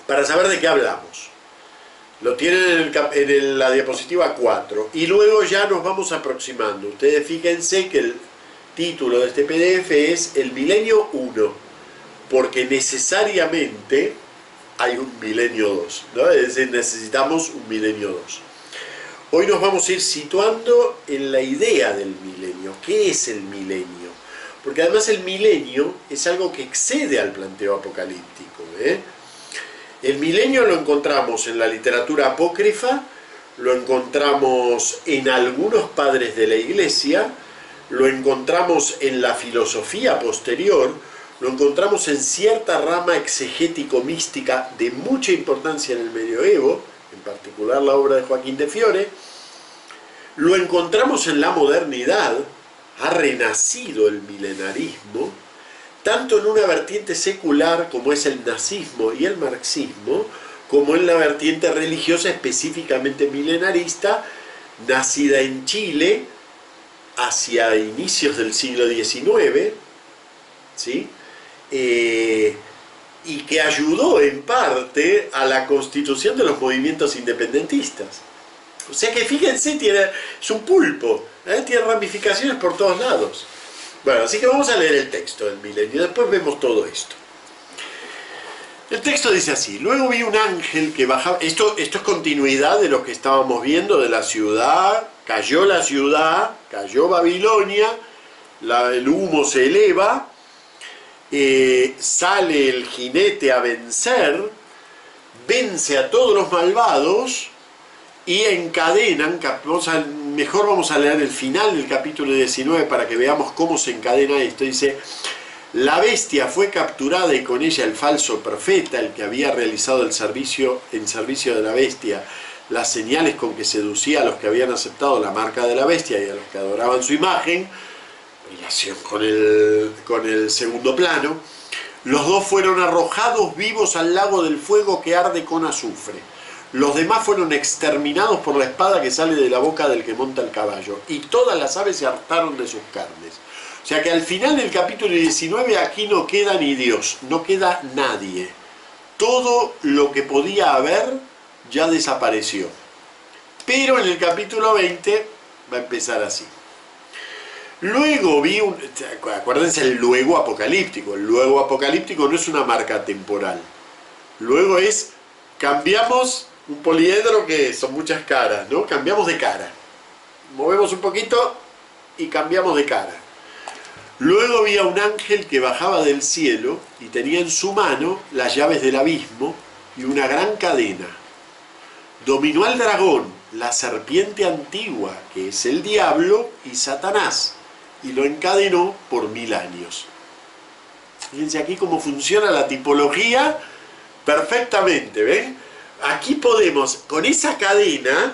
para saber de qué hablamos. Lo tienen en la diapositiva 4, y luego ya nos vamos aproximando. Ustedes fíjense que el título de este PDF es El Milenio 1, porque necesariamente hay un milenio 2, ¿no? Es decir, necesitamos un milenio 2. Hoy nos vamos a ir situando en la idea del milenio. ¿Qué es el milenio? Porque además el milenio es algo que excede al planteo apocalíptico. El milenio lo encontramos en la literatura apócrifa, lo encontramos en algunos padres de la Iglesia, lo encontramos en la filosofía posterior, lo encontramos en cierta rama exegético-mística de mucha importancia en el medioevo, en particular la obra de Joaquín de Fiore, lo encontramos en la modernidad, ha renacido el milenarismo, tanto en una vertiente secular como es el nazismo y el marxismo, como en la vertiente religiosa específicamente milenarista, nacida en Chile hacia inicios del siglo XIX, ¿sí? Y que ayudó en parte a la constitución de los movimientos independentistas. O sea que fíjense, es un pulpo, tiene ramificaciones por todos lados. Bueno, así que vamos a leer el texto del milenio, después vemos todo esto. El texto dice así: luego vi un ángel que bajaba. Esto es continuidad de lo que estábamos viendo de la ciudad. Cayó la ciudad, cayó Babilonia, el humo se eleva, sale el jinete a vencer, vence a todos los malvados y encadenan. Mejor vamos a leer el final del capítulo 19 para que veamos cómo se encadena esto. Dice: la bestia fue capturada y con ella el falso profeta, el que había realizado en servicio de la bestia las señales con que seducía a los que habían aceptado la marca de la bestia y a los que adoraban su imagen, relación con el segundo plano. Los dos fueron arrojados vivos al lago del fuego que arde con azufre. Los demás fueron exterminados por la espada que sale de la boca del que monta el caballo, y todas las aves se hartaron de sus carnes. O sea que al final del capítulo 19 aquí no queda ni Dios, no queda nadie. Todo lo que podía haber ya desapareció. Pero en el capítulo 20 va a empezar así. Luego vi acuérdense el luego apocalíptico. El luego apocalíptico no es una marca temporal. Luego es, cambiamos un poliedro que son muchas caras, ¿no? Cambiamos de cara. Movemos un poquito y cambiamos de cara. Luego vi a un ángel que bajaba del cielo y tenía en su mano las llaves del abismo y una gran cadena. Dominó al dragón, la serpiente antigua, que es el diablo y Satanás, y lo encadenó por 1000 años. Fíjense aquí cómo funciona la tipología perfectamente, ¿ven? Aquí podemos, con esa cadena,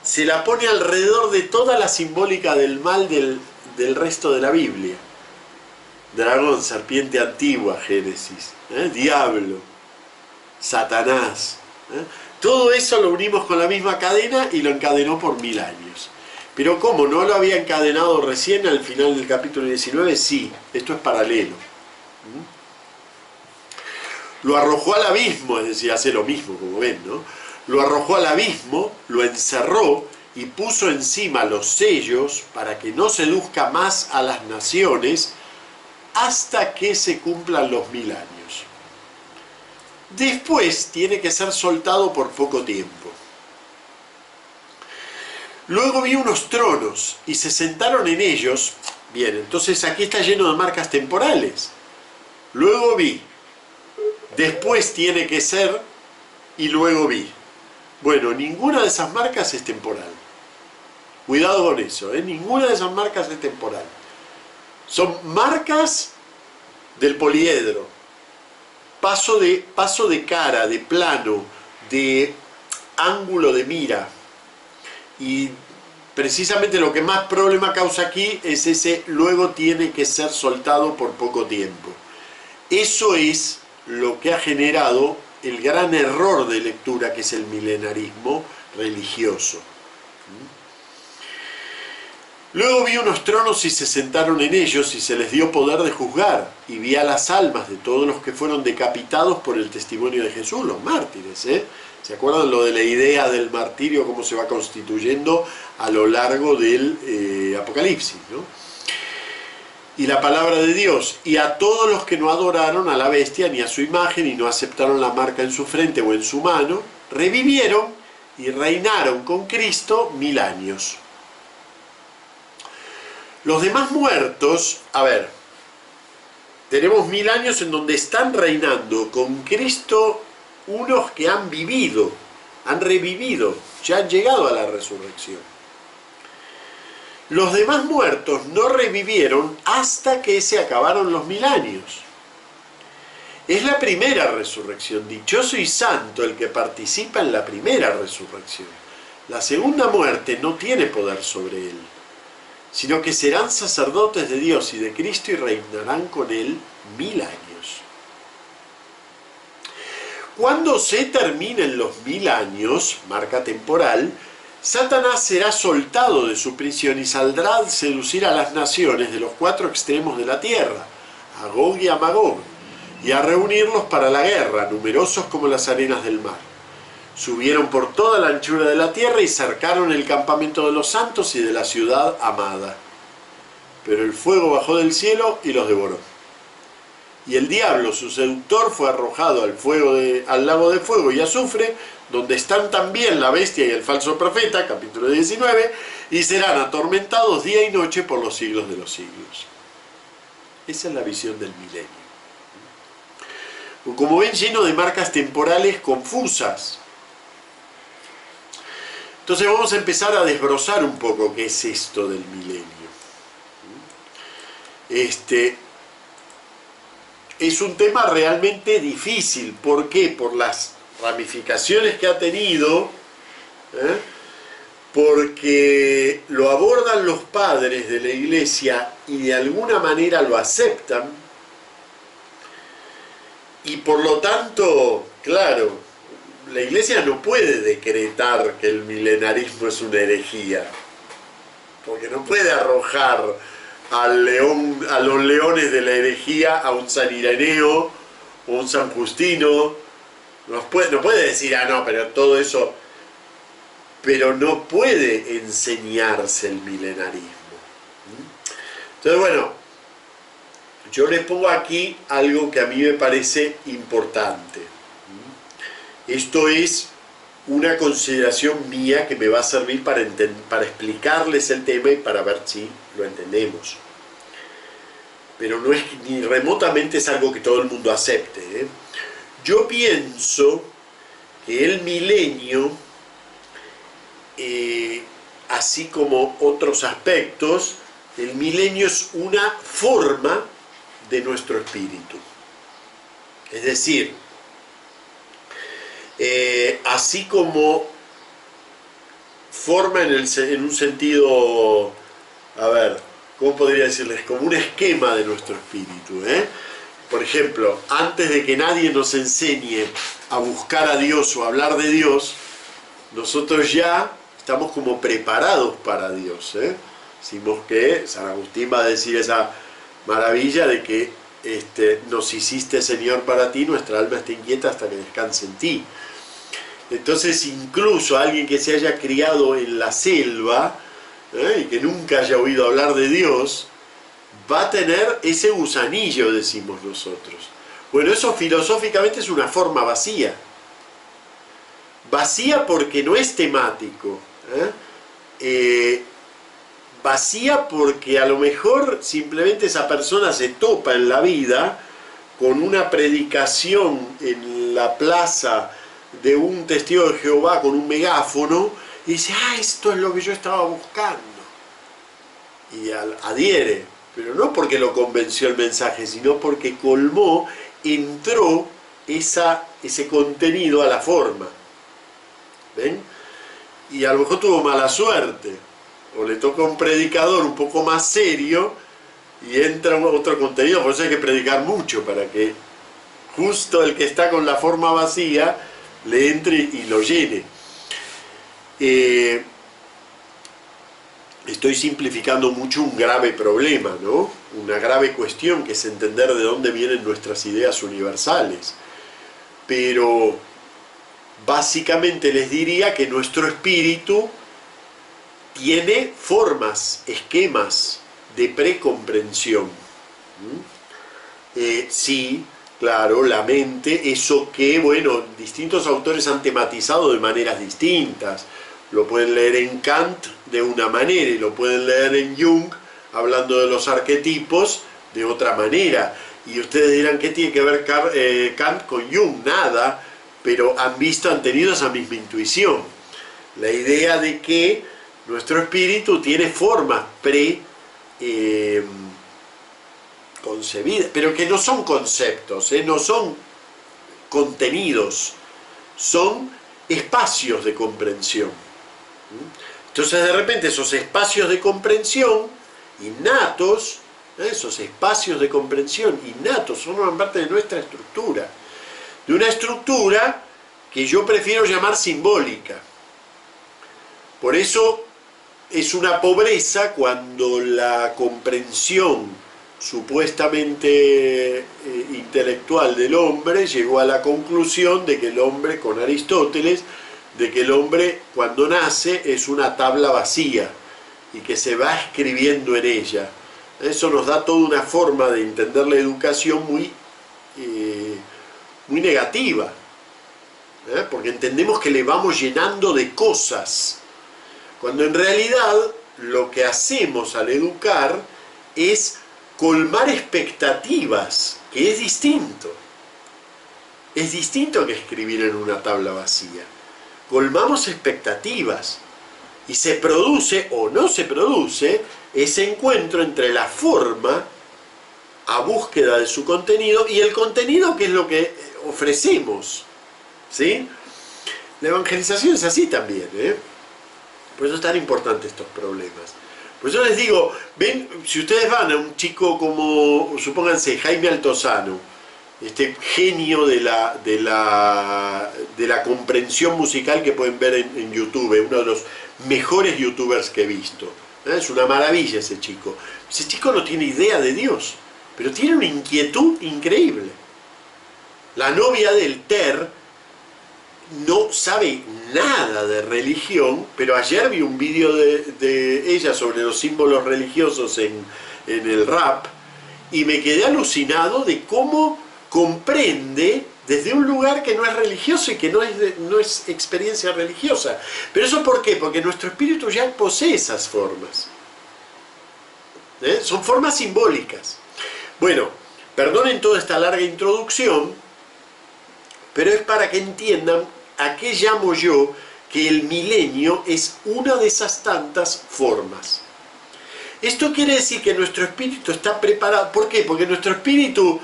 se la pone alrededor de toda la simbólica del mal del resto de la Biblia. Dragón, serpiente antigua, Génesis, diablo, Satanás. Todo eso lo unimos con la misma cadena y lo encadenó por 1000 años. Pero ¿cómo? ¿No lo había encadenado recién al final del capítulo 19? Sí, esto es paralelo. Lo arrojó al abismo, es decir, hace lo mismo, como ven, ¿no? Lo arrojó al abismo, lo encerró y puso encima los sellos para que no seduzca más a las naciones hasta que se cumplan los 1000 años. Después tiene que ser soltado por poco tiempo. Luego vi unos tronos y se sentaron en ellos. Bien, entonces aquí está lleno de marcas temporales. Luego vi. Después tiene que ser y luego vi. Bueno, ninguna de esas marcas es temporal. Cuidado con eso, ninguna de esas marcas es temporal. Son marcas del poliedro. Paso de cara, de plano, de ángulo de mira. Y precisamente lo que más problema causa aquí es ese luego tiene que ser soltado por poco tiempo. Eso es lo que ha generado el gran error de lectura que es el milenarismo religioso. Luego vi unos tronos y se sentaron en ellos y se les dio poder de juzgar, y vi a las almas de todos los que fueron decapitados por el testimonio de Jesús, los mártires, ¿Se acuerdan lo de la idea del martirio, cómo se va constituyendo a lo largo del Apocalipsis, ¿no? Y la palabra de Dios, y a todos los que no adoraron a la bestia ni a su imagen y no aceptaron la marca en su frente o en su mano, revivieron y reinaron con Cristo 1000 años. Los demás muertos, a ver, tenemos 1000 años en donde están reinando con Cristo unos que han vivido, han revivido, ya han llegado a la resurrección. Los demás muertos no revivieron hasta que se acabaron los 1000 años. Es la primera resurrección. Dichoso y santo el que participa en la primera resurrección. La segunda muerte no tiene poder sobre él, sino que serán sacerdotes de Dios y de Cristo y reinarán con él 1000 años. Cuando se terminen los 1000 años, marca temporal, Satanás será soltado de su prisión y saldrá a seducir a las naciones de los 4 extremos de la tierra, a Gog y a Magog, y a reunirlos para la guerra, numerosos como las arenas del mar. Subieron por toda la anchura de la tierra y cercaron el campamento de los santos y de la ciudad amada. Pero el fuego bajó del cielo y los devoró. Y el diablo, su seductor, fue arrojado al lago de fuego y azufre, donde están también la bestia y el falso profeta, capítulo 19, y serán atormentados día y noche por los siglos de los siglos. Esa es la visión del milenio. Como ven, lleno de marcas temporales confusas. Entonces vamos a empezar a desbrozar un poco qué es esto del milenio. Es un tema realmente difícil. ¿Por qué? Por las ramificaciones que ha tenido, porque lo abordan los padres de la Iglesia y de alguna manera lo aceptan, y por lo tanto, claro, la Iglesia no puede decretar que el milenarismo es una herejía, porque no puede arrojar a los leones de la herejía a un San Ireneo o un San Justino. No puede decir, no, pero todo eso, pero no puede enseñarse el milenarismo. Entonces, bueno, yo les pongo aquí algo que a mí me parece importante. Esto es una consideración mía que me va a servir para explicarles el tema y para ver si lo entendemos. Pero no es ni remotamente es algo que todo el mundo acepte. Yo pienso que el milenio, así como otros aspectos, el milenio es una forma de nuestro espíritu. Es decir, así como forma en un sentido, a ver, ¿cómo podría decirles? Como un esquema de nuestro espíritu. Por ejemplo, antes de que nadie nos enseñe a buscar a Dios o a hablar de Dios, nosotros ya estamos como preparados para Dios. Decimos que San Agustín va a decir esa maravilla de que nos hiciste, Señor, para ti, nuestra alma está inquieta hasta que descanse en ti. Entonces, incluso alguien que se haya criado en la selva y que nunca haya oído hablar de Dios, va a tener ese gusanillo, decimos nosotros. Bueno, eso filosóficamente es una forma vacía. Vacía porque no es temático. Vacía porque a lo mejor simplemente esa persona se topa en la vida con una predicación en la plaza de un testigo de Jehová con un megáfono y dice, esto es lo que yo estaba buscando. Y adhiere, pero no porque lo convenció el mensaje, sino porque entró ese contenido a la forma. ¿Ven? Y a lo mejor tuvo mala suerte, o le toca a un predicador un poco más serio y entra otro contenido, por eso hay que predicar mucho para que justo el que está con la forma vacía le entre y lo llene. Estoy simplificando mucho un grave problema, ¿no? Una grave cuestión que es entender de dónde vienen nuestras ideas universales. Pero básicamente les diría que nuestro espíritu tiene formas, esquemas de precomprensión. Sí, claro, la mente, eso que, bueno, distintos autores han tematizado de maneras distintas. Lo pueden leer en Kant de una manera y lo pueden leer en Jung, hablando de los arquetipos, de otra manera. Y ustedes dirán, ¿qué tiene que ver Kant con Jung? Nada, pero han tenido esa misma intuición. La idea de que nuestro espíritu tiene formas concebidas, pero que no son conceptos, no son contenidos, son espacios de comprensión. Entonces de repente esos espacios de comprensión innatos, esos espacios de comprensión innatos forman parte de nuestra estructura, de una estructura que yo prefiero llamar simbólica. Por eso es una pobreza cuando la comprensión supuestamente intelectual del hombre llegó a la conclusión de que el hombre, con Aristóteles, de que el hombre cuando nace es una tabla vacía y que se va escribiendo en ella. Eso nos da toda una forma de entender la educación muy negativa, porque entendemos que le vamos llenando de cosas, cuando en realidad lo que hacemos al educar es colmar expectativas, que es distinto. Es distinto que escribir en una tabla vacía. Colmamos expectativas y se produce o no se produce ese encuentro entre la forma a búsqueda de su contenido y el contenido, que es lo que ofrecemos, ¿sí? La evangelización es así también, por eso es tan importante estos problemas. Por eso les digo, ven, si ustedes van a un chico como, supónganse, Jaime Altozano, este genio de la comprensión musical que pueden ver en YouTube, uno de los mejores youtubers que he visto. Es una maravilla ese chico. Ese chico no tiene idea de Dios, pero tiene una inquietud increíble. La novia del Ter no sabe nada de religión, pero ayer vi un vídeo de ella sobre los símbolos religiosos en el rap y me quedé alucinado de cómo comprende desde un lugar que no es religioso y que no es experiencia religiosa. ¿Pero eso por qué? Porque nuestro espíritu ya posee esas formas. Son formas simbólicas. Bueno, perdonen toda esta larga introducción, pero es para que entiendan a qué llamo yo que el milenio es una de esas tantas formas. Esto quiere decir que nuestro espíritu está preparado. ¿Por qué? Porque nuestro espíritu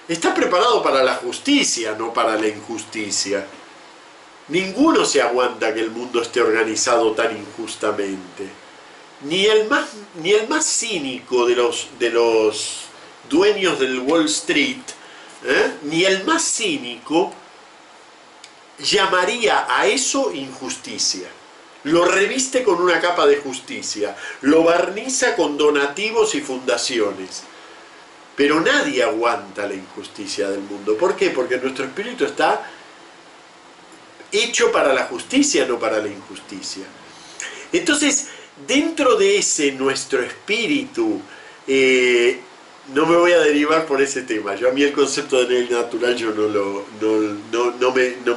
está preparado para la justicia, no para la injusticia. Ninguno se aguanta que el mundo esté organizado tan injustamente. Ni el más cínico de los dueños del Wall Street, ni el más cínico llamaría a eso injusticia. Lo reviste con una capa de justicia, lo barniza con donativos y fundaciones. Pero nadie aguanta la injusticia del mundo. ¿Por qué? Porque nuestro espíritu está hecho para la justicia, no para la injusticia. Entonces, dentro de ese nuestro espíritu, no me voy a derivar por ese tema. A mí el concepto de ley natural yo no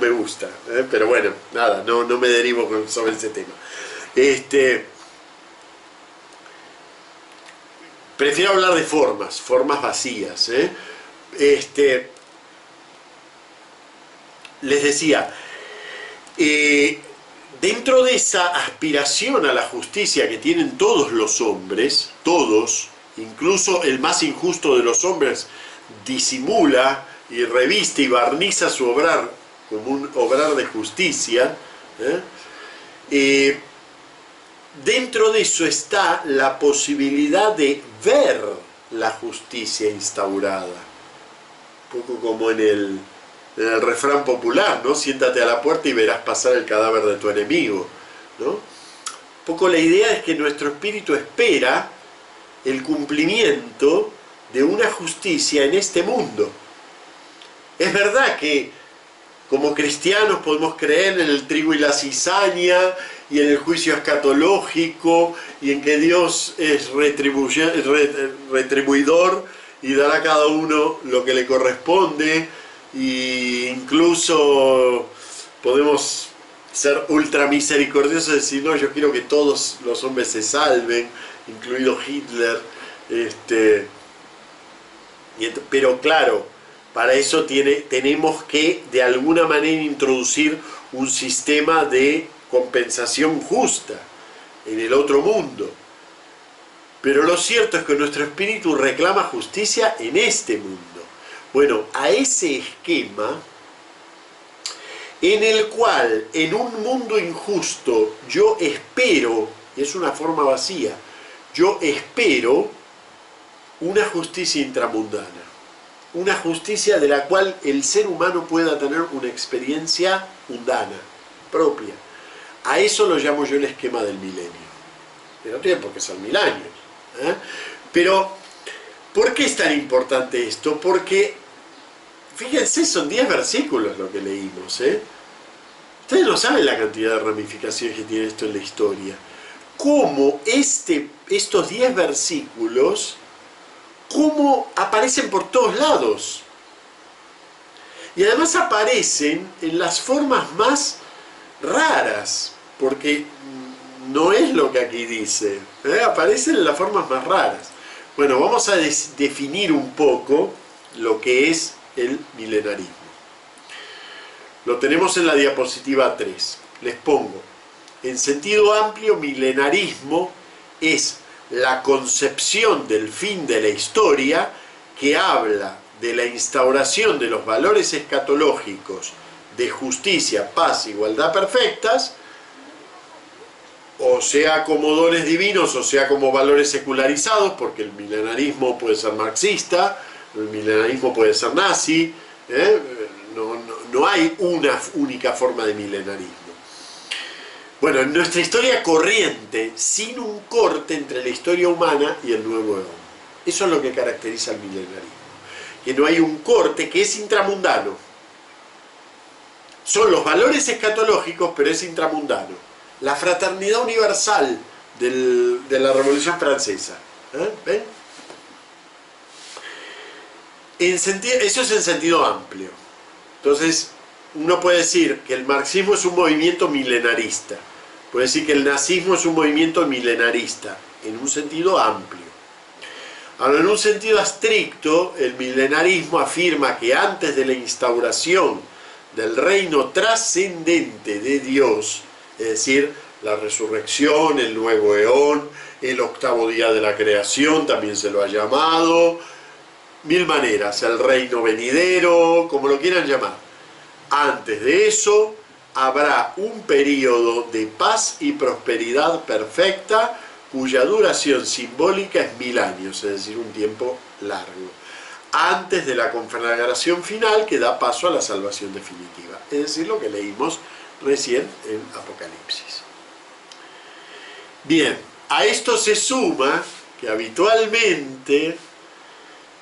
me gusta. Pero bueno, nada, no me derivo sobre ese tema. Prefiero hablar de formas vacías. Les decía, dentro de esa aspiración a la justicia que tienen todos los hombres, todos, incluso el más injusto de los hombres, disimula y reviste y barniza su obrar como un obrar de justicia, dentro de eso está la posibilidad de ver la justicia instaurada. Un poco como en el refrán popular, ¿no? Siéntate a la puerta y verás pasar el cadáver de tu enemigo, ¿no? Un poco la idea es que nuestro espíritu espera el cumplimiento de una justicia en este mundo. Es verdad que como cristianos podemos creer en el trigo y la cizaña y en el juicio escatológico y en que Dios es retribuidor y dará a cada uno lo que le corresponde, e incluso podemos ser ultra misericordiosos y decir, no, yo quiero que todos los hombres se salven, incluido Hitler, pero claro, para eso tenemos que de alguna manera introducir un sistema de compensación justa en el otro mundo. Pero lo cierto es que nuestro espíritu reclama justicia en este mundo. Bueno, a ese esquema en el cual en un mundo injusto yo espero, y es una forma vacía, yo espero una justicia intramundana, una justicia de la cual el ser humano pueda tener una experiencia mundana, propia. A eso lo llamo yo el esquema del milenio. Pero no tiene por qué ser 1000 años. Pero, ¿por qué es tan importante esto? Porque, fíjense, son 10 versículos lo que leímos. Ustedes no saben la cantidad de ramificaciones que tiene esto en la historia. Cómo estos 10 versículos, cómo aparecen por todos lados. Y además aparecen en las formas más raras, porque no es lo que aquí dice, aparecen en las formas más raras. Bueno, vamos a definir un poco lo que es el milenarismo. Lo tenemos en la diapositiva 3. Les pongo, en sentido amplio, milenarismo es la concepción del fin de la historia que habla de la instauración de los valores escatológicos de justicia, paz, igualdad perfectas, o sea como dones divinos, o sea como valores secularizados, porque el milenarismo puede ser marxista, el milenarismo puede ser nazi, no hay una única forma de milenarismo. Bueno, en nuestra historia corriente, sin un corte entre la historia humana y el nuevo eón. Eso es lo que caracteriza al milenarismo. Que no hay un corte, que es intramundano. Son los valores escatológicos, pero es intramundano. La fraternidad universal de la Revolución Francesa. ¿Ven? Eso es en sentido amplio. Entonces, uno puede decir que el marxismo es un movimiento milenarista. Puede decir que el nazismo es un movimiento milenarista, en un sentido amplio. Ahora, en un sentido estricto, el milenarismo afirma que antes de la instauración del reino trascendente de Dios, es decir, la resurrección, el nuevo eón, el octavo día de la creación, también se lo ha llamado, 1000 maneras, el reino venidero, como lo quieran llamar. Antes de eso, habrá un periodo de paz y prosperidad perfecta, cuya duración simbólica es 1000 años, es decir, un tiempo largo, antes de la conflagración final que da paso a la salvación definitiva, es decir, lo que leímos recién en Apocalipsis. Bien, a esto se suma que habitualmente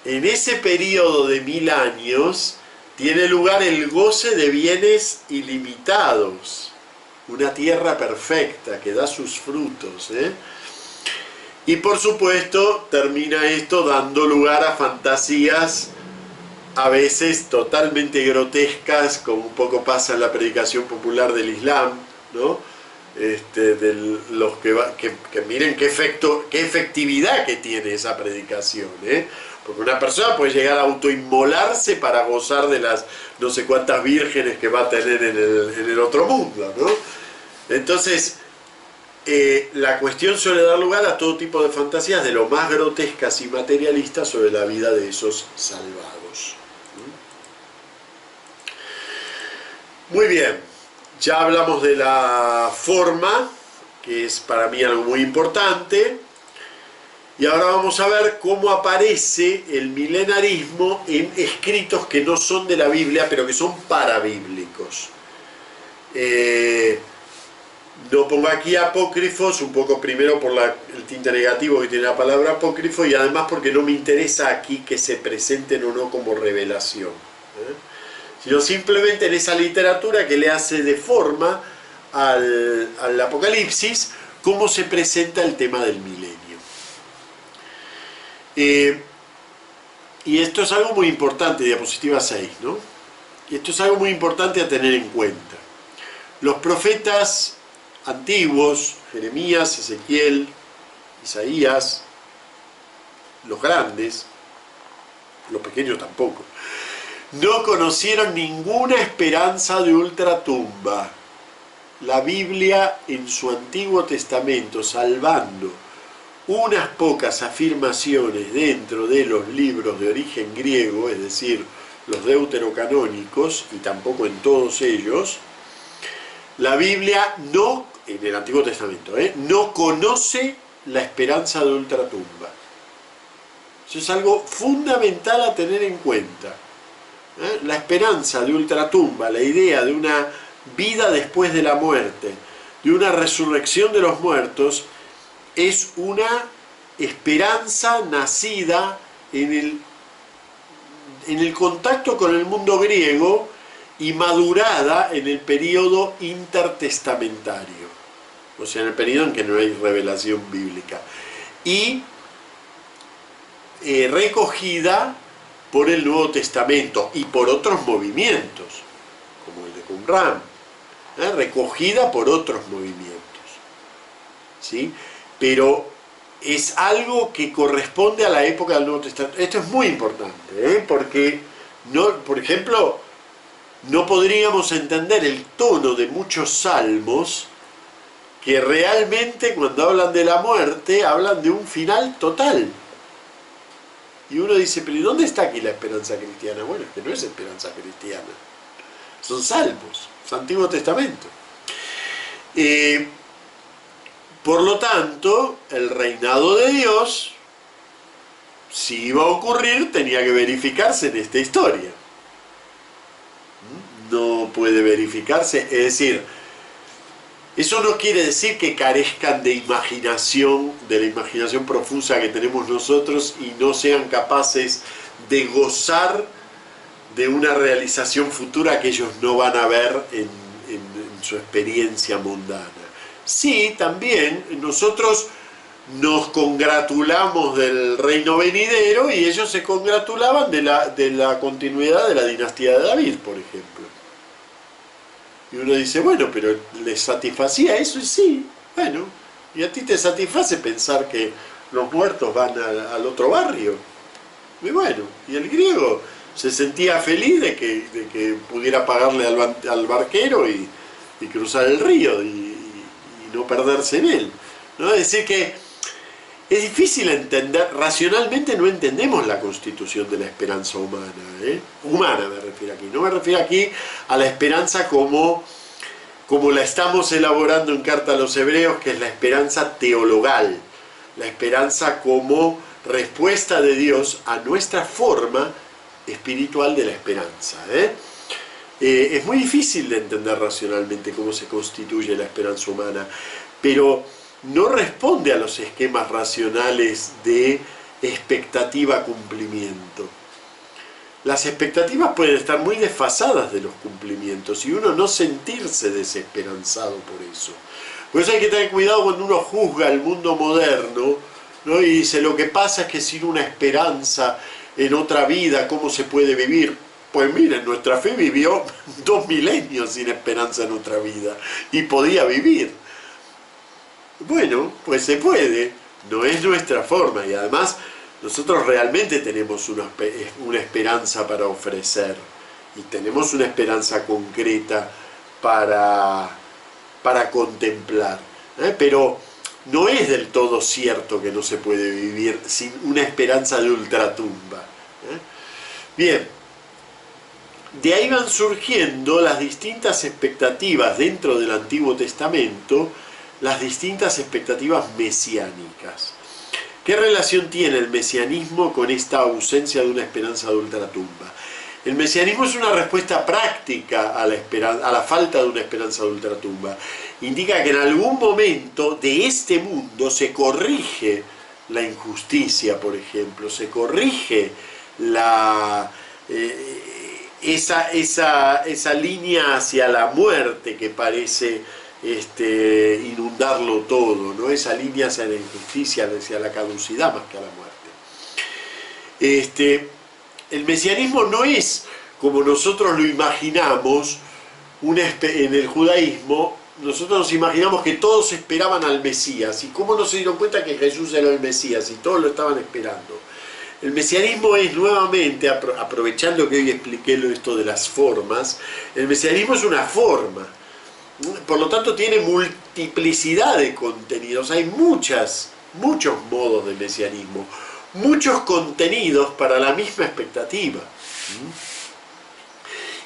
en ese periodo de 1000 años tiene lugar el goce de bienes ilimitados, una tierra perfecta que da sus frutos, Y por supuesto termina esto dando lugar a fantasías a veces totalmente grotescas, como un poco pasa en la predicación popular del Islam, ¿no? Que miren qué efectividad que tiene esa predicación, Porque una persona puede llegar a autoinmolarse para gozar de las no sé cuántas vírgenes que va a tener en el otro mundo, ¿no? Entonces, la cuestión suele dar lugar a todo tipo de fantasías, de lo más grotescas y materialistas sobre la vida de esos salvados. Muy bien, ya hablamos de la forma, que es para mí algo muy importante. Y ahora vamos a ver cómo aparece el milenarismo en escritos que no son de la Biblia, pero que son parabíblicos. No pongo aquí apócrifos, un poco primero por el tinte negativo que tiene la palabra apócrifo, y además porque no me interesa aquí que se presenten o no como revelación, sino simplemente en esa literatura que le hace de forma al Apocalipsis cómo se presenta el tema del milenio. Y esto es algo muy importante, diapositiva 6, ¿no? Y esto es algo muy importante a tener en cuenta. Los profetas antiguos, Jeremías, Ezequiel, Isaías, los grandes, los pequeños tampoco, no conocieron ninguna esperanza de ultratumba. La Biblia en su Antiguo Testamento, salvando unas pocas afirmaciones dentro de los libros de origen griego, es decir, los deuterocanónicos, y tampoco en todos ellos, la Biblia no, en el Antiguo Testamento, no conoce la esperanza de ultratumba. Eso es algo fundamental a tener en cuenta. La esperanza de ultratumba, la idea de una vida después de la muerte, de una resurrección de los muertos, es una esperanza nacida en el contacto con el mundo griego y madurada en el periodo intertestamentario, o sea, en el periodo en que no hay revelación bíblica, y recogida por el Nuevo Testamento y por otros movimientos, como el de Qumran, recogida por otros movimientos, ¿sí? Pero es algo que corresponde a la época del Nuevo Testamento. Esto es muy importante, porque, no, por ejemplo, no podríamos entender el tono de muchos salmos que realmente cuando hablan de la muerte hablan de un final total. Y uno dice, pero ¿y dónde está aquí la esperanza cristiana? Bueno, es que no es esperanza cristiana. Son salmos, es Antiguo Testamento. Por lo tanto, el reinado de Dios, si iba a ocurrir, tenía que verificarse en esta historia. No puede verificarse, es decir, eso no quiere decir que carezcan de imaginación, de la imaginación profusa que tenemos nosotros y no sean capaces de gozar de una realización futura que ellos no van a ver en su experiencia mundana. Sí, también nosotros nos congratulamos del reino venidero y ellos se congratulaban de la continuidad de la dinastía de David, por ejemplo. Y uno dice, bueno, pero ¿les satisfacía eso? Y sí, bueno, y a ti te satisface pensar que los muertos van al otro barrio. Y bueno, y el griego se sentía feliz de que pudiera pagarle al barquero y cruzar el río y no perderse en él, ¿no? Es decir que es difícil entender, racionalmente no entendemos la constitución de la esperanza humana, humana me refiero aquí, no me refiero aquí a la esperanza como la estamos elaborando en Carta a los Hebreos, que es la esperanza teologal, la esperanza como respuesta de Dios a nuestra forma espiritual de la esperanza. Es muy difícil de entender racionalmente cómo se constituye la esperanza humana, pero no responde a los esquemas racionales de expectativa-cumplimiento. Las expectativas pueden estar muy desfasadas de los cumplimientos y uno no sentirse desesperanzado por eso. Por eso hay que tener cuidado cuando uno juzga el mundo moderno, ¿no? Y dice, lo que pasa es que sin una esperanza en otra vida, ¿cómo se puede vivir? Pues miren, nuestra fe vivió 2 milenios sin esperanza en otra vida y podía vivir. Bueno, pues se puede, no es nuestra forma y además nosotros realmente tenemos una esperanza para ofrecer y tenemos una esperanza concreta para contemplar, pero no es del todo cierto que no se puede vivir sin una esperanza de ultratumba. Bien, de ahí van surgiendo las distintas expectativas dentro del Antiguo Testamento, las distintas expectativas mesiánicas. ¿Qué relación tiene el mesianismo con esta ausencia de una esperanza de ultratumba? El mesianismo es una respuesta práctica a la falta de una esperanza de ultratumba. Indica que en algún momento de este mundo se corrige la injusticia, por ejemplo, se corrige esa línea hacia la muerte que parece inundarlo todo, ¿no? Esa línea hacia la injusticia, hacia la caducidad más que a la muerte. El mesianismo no es como nosotros lo imaginamos. En el judaísmo nosotros nos imaginamos que todos esperaban al Mesías. ¿Y cómo no se dieron cuenta que Jesús era el Mesías? Y todos lo estaban esperando. El mesianismo es nuevamente, aprovechando que hoy expliqué esto de las formas, el mesianismo es una forma. Por lo tanto tiene multiplicidad de contenidos, hay muchos modos de mesianismo, muchos contenidos para la misma expectativa.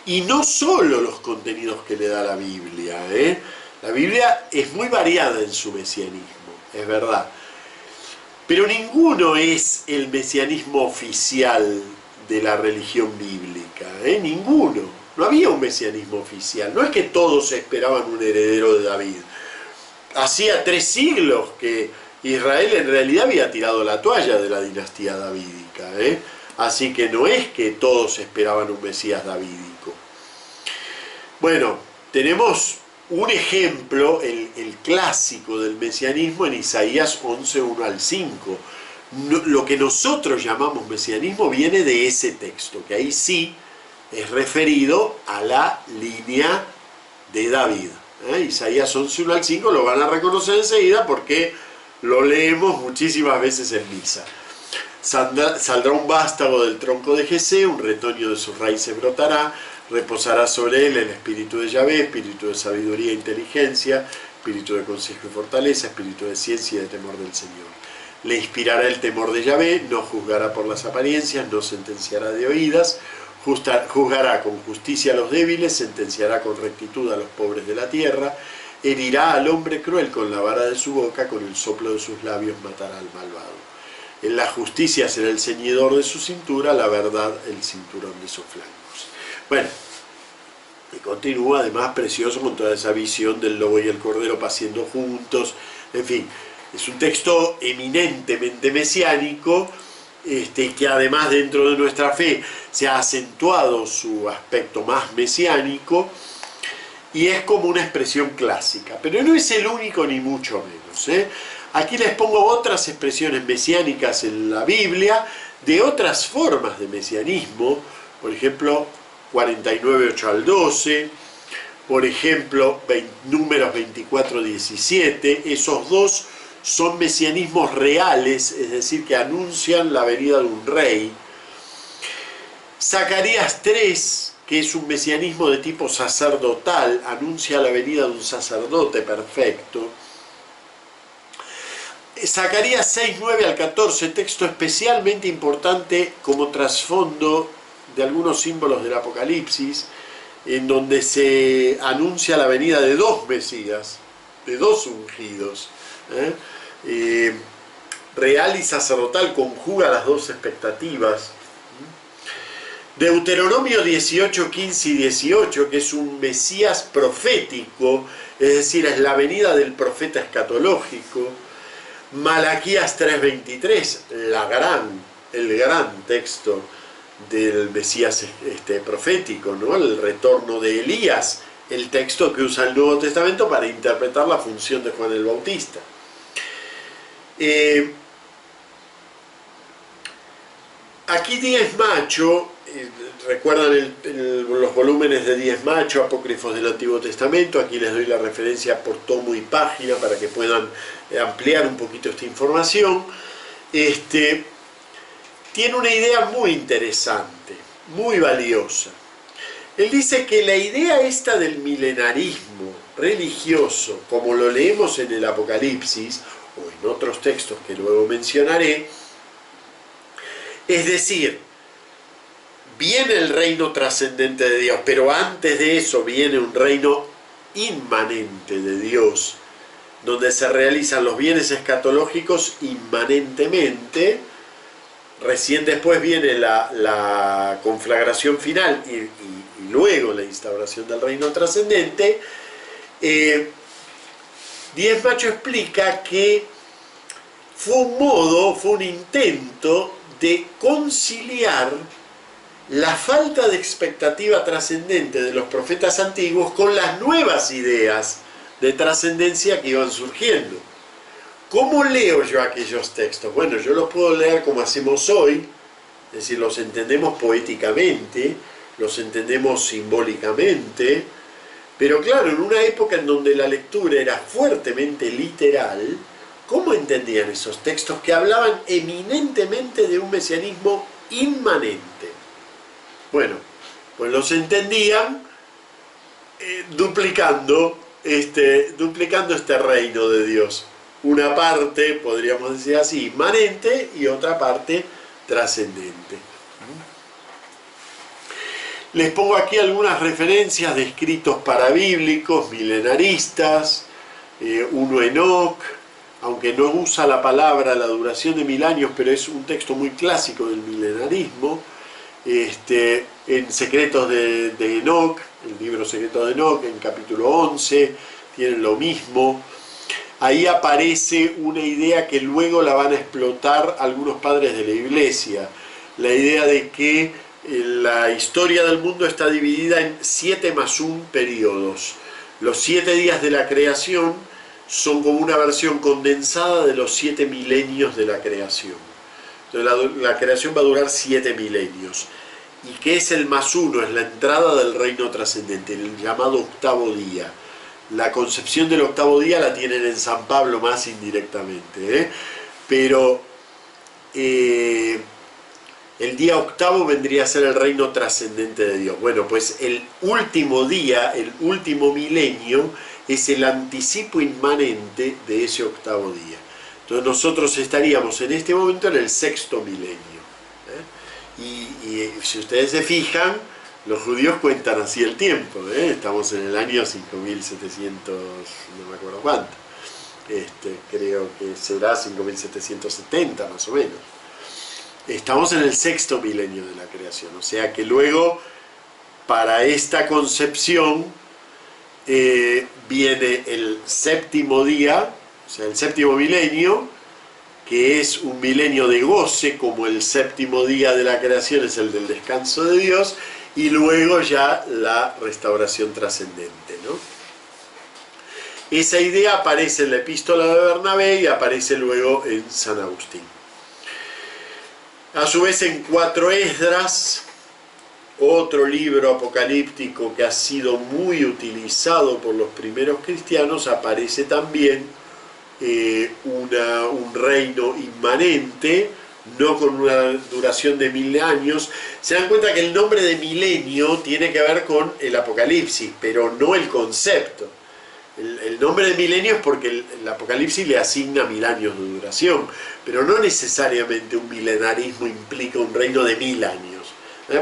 Y no solo los contenidos que le da la Biblia, ¿eh? La Biblia es muy variada en su mesianismo, es verdad. Pero ninguno es el mesianismo oficial de la religión bíblica, ¿eh? Ninguno. No había un mesianismo oficial. No es que todos esperaban un heredero de David. Hacía 3 siglos que Israel en realidad había tirado la toalla de la dinastía davídica, ¿eh? Así que no es que todos esperaban un Mesías davídico. Bueno, tenemos un ejemplo, el clásico del mesianismo en Isaías 11, 1 al 5. Lo que nosotros llamamos mesianismo viene de ese texto, que ahí sí es referido a la línea de David. Isaías 11, 1 al 5 lo van a reconocer enseguida porque lo leemos muchísimas veces en misa. Saldrá un vástago del tronco de Jesé, un retoño de sus raíces brotará, reposará sobre él el espíritu de Yahvé, espíritu de sabiduría e inteligencia, espíritu de consejo y fortaleza, espíritu de ciencia y de temor del Señor. Le inspirará el temor de Yahvé, no juzgará por las apariencias, no sentenciará de oídas, juzgará con justicia a los débiles, sentenciará con rectitud a los pobres de la tierra, herirá al hombre cruel con la vara de su boca, con el soplo de sus labios matará al malvado. En la justicia será el ceñidor de su cintura, la verdad el cinturón de sus flancos. Bueno, y continúa además precioso con toda esa visión del lobo y el cordero paciendo juntos. En fin, es un texto eminentemente mesiánico, que además dentro de nuestra fe se ha acentuado su aspecto más mesiánico y es como una expresión clásica, pero no es el único ni mucho menos, ¿eh? Aquí les pongo otras expresiones mesiánicas en la Biblia de otras formas de mesianismo, por ejemplo 49, 8 al 12, por ejemplo Números 24, 17, esos dos son mesianismos reales, es decir, que anuncian la venida de un rey. Zacarías 3, que es un mesianismo de tipo sacerdotal, anuncia la venida de un sacerdote perfecto. Zacarías 6, 9 al 14, texto especialmente importante como trasfondo de algunos símbolos del Apocalipsis, en donde se anuncia la venida de 2 Mesías, de 2 ungidos. Real y sacerdotal conjuga las 2 expectativas. Deuteronomio 18, 15 y 18, que es un Mesías profético, es decir, es la venida del profeta escatológico. Malaquías 3, 23, el gran texto del Mesías profético, ¿no? El retorno de Elías, el texto que usa el Nuevo Testamento para interpretar la función de Juan el Bautista. Aquí Díez Macho, recuerdan los volúmenes de Díez Macho, apócrifos del Antiguo Testamento, aquí les doy la referencia por tomo y página para que puedan ampliar un poquito esta información. Tiene una idea muy interesante, muy valiosa. Él dice que la idea esta del milenarismo religioso, como lo leemos en el Apocalipsis, o en otros textos que luego mencionaré, es decir, viene el reino trascendente de Dios, pero antes de eso viene un reino inmanente de Dios, donde se realizan los bienes escatológicos inmanentemente. Recién después viene la conflagración final y luego la instauración del reino trascendente. Díez Macho explica que fue un intento de conciliar la falta de expectativa trascendente de los profetas antiguos con las nuevas ideas de trascendencia que iban surgiendo. ¿Cómo leo yo aquellos textos? Bueno, yo los puedo leer como hacemos hoy, es decir, los entendemos poéticamente, los entendemos simbólicamente, pero claro, en una época en donde la lectura era fuertemente literal, ¿cómo entendían esos textos que hablaban eminentemente de un mesianismo inmanente? Bueno, pues los entendían duplicando este reino de Dios. Una parte, podríamos decir así, inmanente y otra parte trascendente. Les pongo aquí algunas referencias de escritos parabíblicos, milenaristas. Uno Enoc, aunque no usa la palabra la duración de 1000 años, pero es un texto muy clásico del milenarismo. En Secretos de Enoc, el libro Secretos de Enoc, en capítulo 11, tienen lo mismo. Ahí aparece una idea que luego la van a explotar algunos padres de la Iglesia, la idea de que la historia del mundo está dividida en 7+1 periodos. Los 7 días de la creación son como una versión condensada de los 7 milenios de la creación. Entonces la creación va a durar 7 milenios. ¿Y qué es el +1? Es la entrada del reino trascendente, el llamado octavo día. La concepción del octavo día la tienen en San Pablo más indirectamente, pero el día octavo vendría a ser el reino trascendente de Dios. Bueno, pues el último día, el último milenio, es el anticipo inmanente de ese octavo día. Entonces nosotros estaríamos en este momento en el 6.º milenio. Y si ustedes se fijan, los judíos cuentan así el tiempo. Estamos en el año 5700, no me acuerdo cuánto. Creo que será 5770 más o menos. Estamos en el 6.º milenio de la creación, o sea que luego para esta concepción viene el 7.º día, o sea el 7.º milenio, que es un milenio de goce, como el 7.º día de la creación es el del descanso de Dios, y luego ya la restauración trascendente, ¿no? Esa idea aparece en la epístola de Bernabé y aparece luego en San Agustín. A su vez en 4 Esdras, otro libro apocalíptico que ha sido muy utilizado por los primeros cristianos, aparece también un reino inmanente, no con una duración de 1000 años. Se dan cuenta que el nombre de milenio tiene que ver con el Apocalipsis, pero no el concepto. El nombre de milenio es porque el Apocalipsis le asigna 1000 años de duración, pero no necesariamente un milenarismo implica un reino de 1000 años.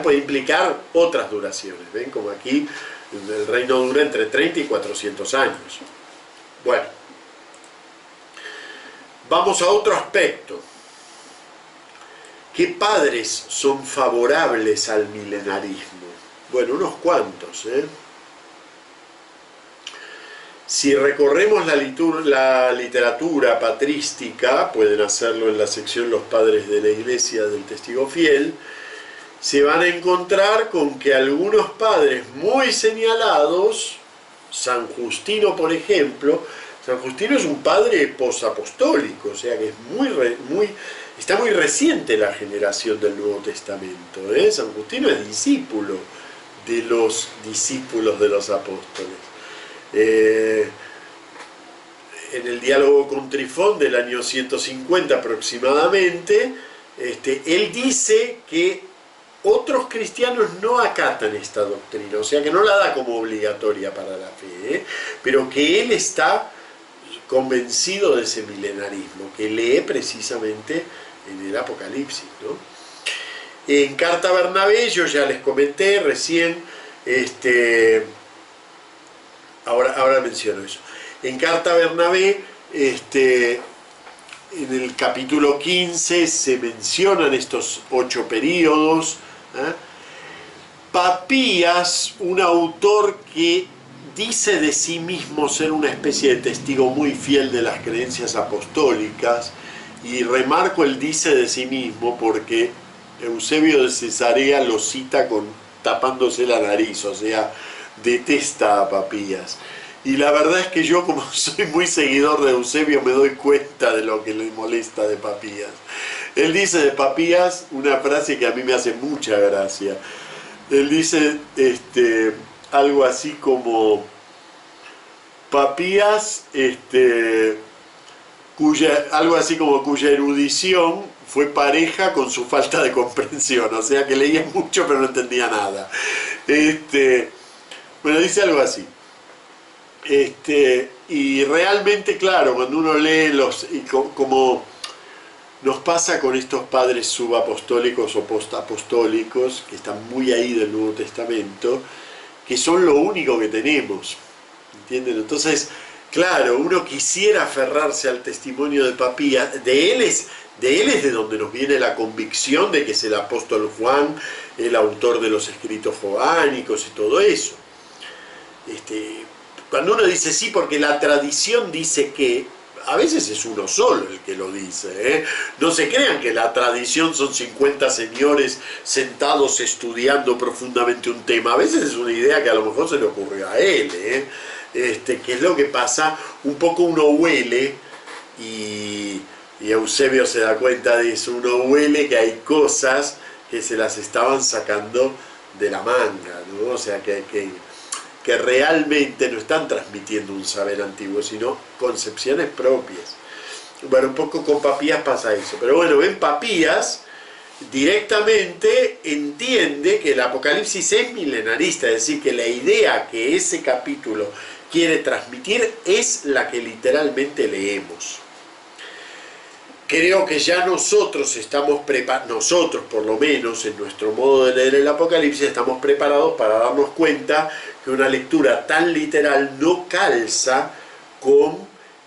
Puede implicar otras duraciones. ¿Ven? Como aquí el reino dura entre 30 y 400 años. Bueno, vamos a otro aspecto. ¿Qué padres son favorables al milenarismo? Bueno, unos cuantos, Si recorremos la literatura patrística, pueden hacerlo en la sección Los Padres de la Iglesia del Testigo Fiel, se van a encontrar con que algunos padres muy señalados, San Justino por ejemplo, San Justino es un padre posapostólico, o sea que es está muy reciente la generación del Nuevo Testamento. San Justino es discípulo de los discípulos de los apóstoles. En el diálogo con Trifón del año 150 aproximadamente, él dice que otros cristianos no acatan esta doctrina, o sea que no la da como obligatoria para la fe, pero que él está convencido de ese milenarismo, que lee precisamente en el Apocalipsis, ¿no? En Carta a Bernabé, yo ya les comenté recién, ahora menciono eso. En Carta a Bernabé, en el capítulo 15 se mencionan estos 8 períodos. Papías, un autor que dice de sí mismo ser una especie de testigo muy fiel de las creencias apostólicas, y remarco el dice de sí mismo porque Eusebio de Cesarea lo cita tapándose la nariz, o sea, detesta a Papías. Y la verdad es que yo, como soy muy seguidor de Eusebio, me doy cuenta de lo que le molesta de Papías. Él dice de Papías una frase que a mí me hace mucha gracia. Él dice algo así como: Papías, cuya erudición fue pareja con su falta de comprensión, o sea que leía mucho pero no entendía nada. Bueno, dice algo así. Y realmente, claro, cuando uno lee como nos pasa con estos padres subapostólicos o postapostólicos, que están muy ahí del Nuevo Testamento, que son lo único que tenemos, ¿entienden? Entonces, claro, uno quisiera aferrarse al testimonio de Papías, de él es de donde nos viene la convicción de que es el apóstol Juan, el autor de los escritos joánicos y todo eso. Cuando uno dice sí, porque la tradición dice que, a veces es uno solo el que lo dice, ¿eh? No se crean que la tradición son 50 señores sentados estudiando profundamente un tema. A veces es una idea que a lo mejor se le ocurrió a él, ¿eh? ¿Qué es lo que pasa? Un poco uno huele, y Eusebio se da cuenta de eso, uno huele que hay cosas que se las estaban sacando de la manga, ¿no? O sea, que realmente no están transmitiendo un saber antiguo, sino concepciones propias. Bueno, un poco con Papías pasa eso, pero bueno, ven, Papías directamente entiende que el Apocalipsis es milenarista, es decir, que la idea que ese capítulo quiere transmitir es la que literalmente leemos. Creo que ya nosotros estamos preparados, nosotros por lo menos en nuestro modo de leer el Apocalipsis estamos preparados para darnos cuenta que una lectura tan literal no calza con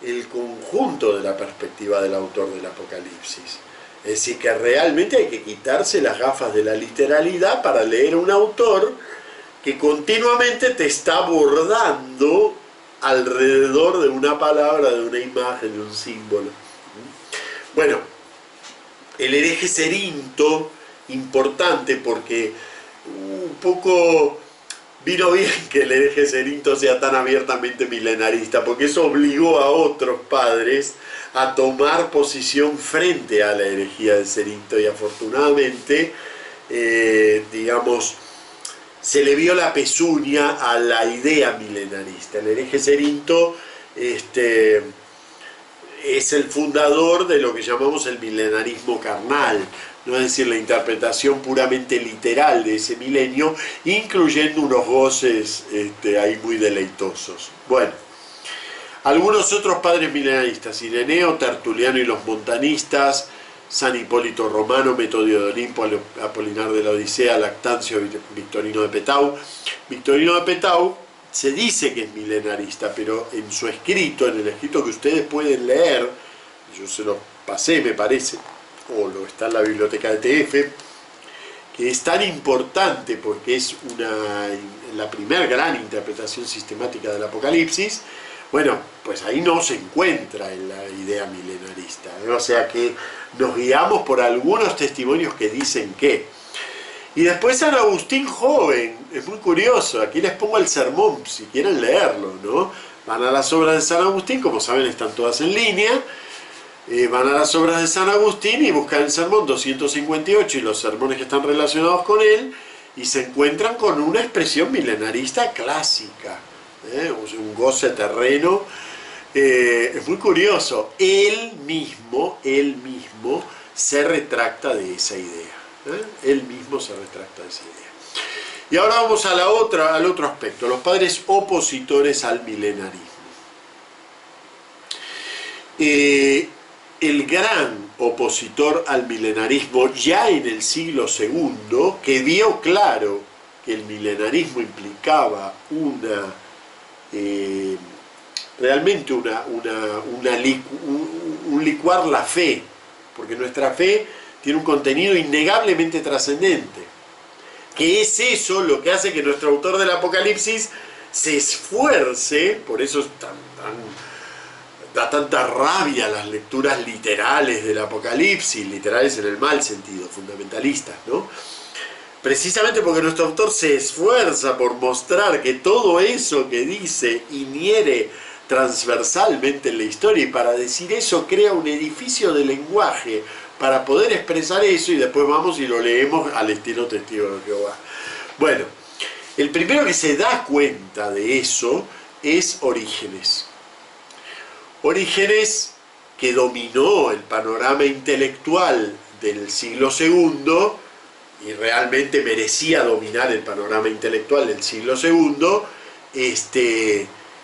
el conjunto de la perspectiva del autor del Apocalipsis. Es decir, que realmente hay que quitarse las gafas de la literalidad para leer a un autor que continuamente te está abordando alrededor de una palabra, de una imagen, de un símbolo. Bueno, el hereje Cerinto, importante porque un poco vino bien que el hereje Cerinto sea tan abiertamente milenarista, porque eso obligó a otros padres a tomar posición frente a la herejía de Cerinto, y afortunadamente, digamos, se le vio la pezuña a la idea milenarista. El hereje Cerinto es el fundador de lo que llamamos el milenarismo carnal, ¿no? Es decir, la interpretación puramente literal de ese milenio, incluyendo unos goces ahí muy deleitosos. Bueno, algunos otros padres milenaristas: Ireneo, Tertuliano y los montanistas, San Hipólito Romano, Metodio de Olimpo, Apolinar de la Odisea, Lactancio, Victorino de Petau. Victorino de Petau se dice que es milenarista, pero en su escrito, en el escrito que ustedes pueden leer, yo se lo pasé, me parece, o lo está en la biblioteca de TF, que es tan importante porque es la primera gran interpretación sistemática del Apocalipsis. Bueno, pues ahí no se encuentra en la idea milenarista, ¿no? O sea que nos guiamos por algunos testimonios que dicen que. Y después San Agustín joven, es muy curioso, aquí les pongo el sermón si quieren leerlo, ¿no? Van a las obras de San Agustín, como saben están todas en línea, van a las obras de San Agustín y buscan el sermón 258 y los sermones que están relacionados con él, y se encuentran con una expresión milenarista clásica, un goce terreno. Es muy curioso, él mismo se retracta de esa idea. Él mismo se retracta de esa idea. Y ahora vamos a al otro aspecto, los padres opositores al milenarismo. El gran opositor al milenarismo ya en el siglo II, que vio claro que el milenarismo implicaba realmente un licuar la fe, porque nuestra fe tiene un contenido innegablemente trascendente, que es eso lo que hace que nuestro autor del Apocalipsis se esfuerce. Por eso da tanta rabia las lecturas literales del Apocalipsis, literales en el mal sentido, fundamentalistas, ¿no? Precisamente porque nuestro autor se esfuerza por mostrar que todo eso que dice inhiere transversalmente en la historia, y para decir eso crea un edificio de lenguaje para poder expresar eso, y después vamos y lo leemos al estilo Testigo de Jehová. Bueno, el primero que se da cuenta de eso es Orígenes. Orígenes, que dominó el panorama intelectual del siglo II, y realmente merecía dominar el panorama intelectual del siglo II,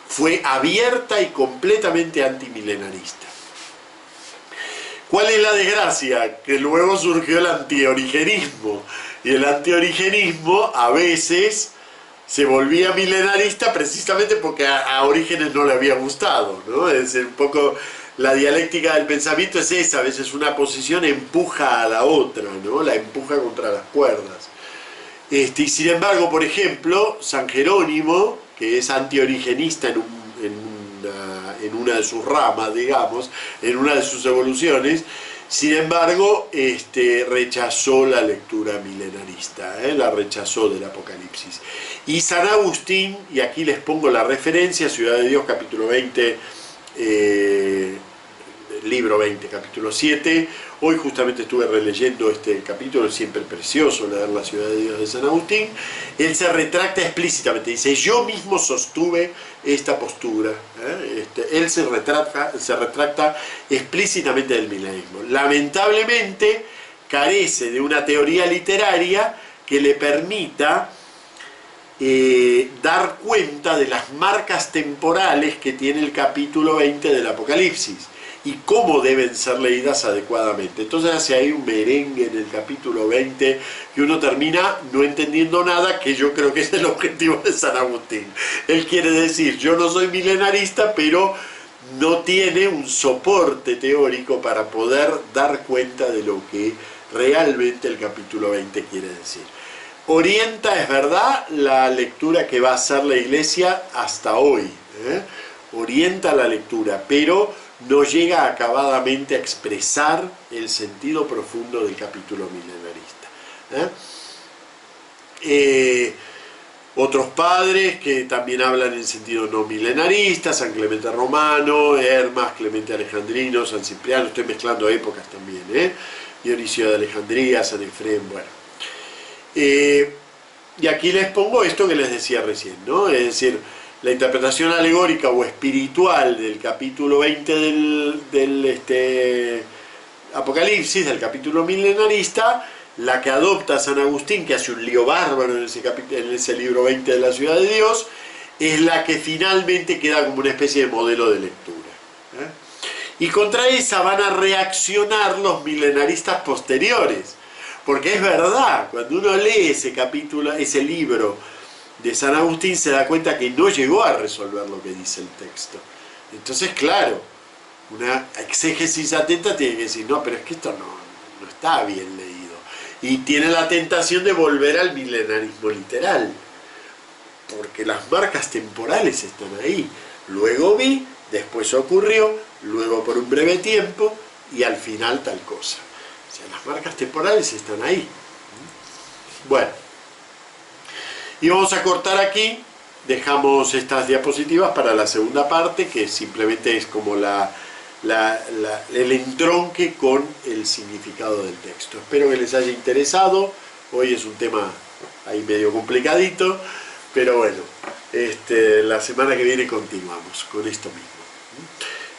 fue abierta y completamente antimilenarista. ¿Cuál es la desgracia? Que luego surgió el antiorigenismo. Y el antiorigenismo a veces se volvía milenarista precisamente porque a Orígenes no le había gustado, ¿no? Es decir, un poco la dialéctica del pensamiento es esa, a veces una posición empuja a la otra, ¿no? La empuja contra las cuerdas. Y sin embargo, por ejemplo, San Jerónimo, que es antiorigenista en una de sus ramas, digamos, en una de sus evoluciones, sin embargo, rechazó la lectura milenarista, la rechazó del Apocalipsis. Y San Agustín, y aquí les pongo la referencia, Ciudad de Dios, capítulo 20, libro 20, capítulo 7. Hoy justamente estuve releyendo este capítulo, es siempre precioso leer la Ciudad de Dios de San Agustín. Él se retracta explícitamente, dice, yo mismo sostuve esta postura. Él se retracta explícitamente del milenarismo. Lamentablemente carece de una teoría literaria que le permita dar cuenta de las marcas temporales que tiene el capítulo 20 del Apocalipsis y cómo deben ser leídas adecuadamente. Entonces hace ahí un merengue en el capítulo 20 que uno termina no entendiendo nada, que yo creo que es el objetivo de San Agustín. Él quiere decir, yo no soy milenarista, pero no tiene un soporte teórico para poder dar cuenta de lo que realmente el capítulo 20 quiere decir. Orienta, es verdad, la lectura que va a hacer la Iglesia hasta hoy. Orienta la lectura, pero no llega acabadamente a expresar el sentido profundo del capítulo milenarista. Otros padres que también hablan en sentido no milenarista, San Clemente Romano, Hermas, Clemente Alejandrino, San Cipriano, estoy mezclando épocas también, Dionisio de Alejandría, San Efrén, bueno. Y aquí les pongo esto que les decía recién, ¿no? Es decir, la interpretación alegórica o espiritual del capítulo 20 del Apocalipsis, del capítulo milenarista, la que adopta San Agustín, que hace un lío bárbaro en ese libro 20 de la Ciudad de Dios, es la que finalmente queda como una especie de modelo de lectura. Y contra esa van a reaccionar los milenaristas posteriores, porque es verdad, cuando uno lee ese capítulo, ese libro de San Agustín, se da cuenta que no llegó a resolver lo que dice el texto. Entonces, claro, una exégesis atenta tiene que decir, no, pero es que esto no está bien leído. Y tiene la tentación de volver al milenarismo literal, porque las marcas temporales están ahí. Luego vi, después ocurrió, luego por un breve tiempo, y al final tal cosa. O sea, las marcas temporales están ahí. Bueno. Y vamos a cortar aquí, dejamos estas diapositivas para la segunda parte, que simplemente es como el entronque con el significado del texto. Espero que les haya interesado. Hoy es un tema ahí medio complicadito, pero bueno, la semana que viene continuamos con esto mismo.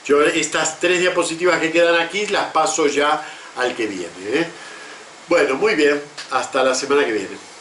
Yo estas 3 diapositivas que quedan aquí las paso ya al que viene. Bueno, muy bien, hasta la semana que viene.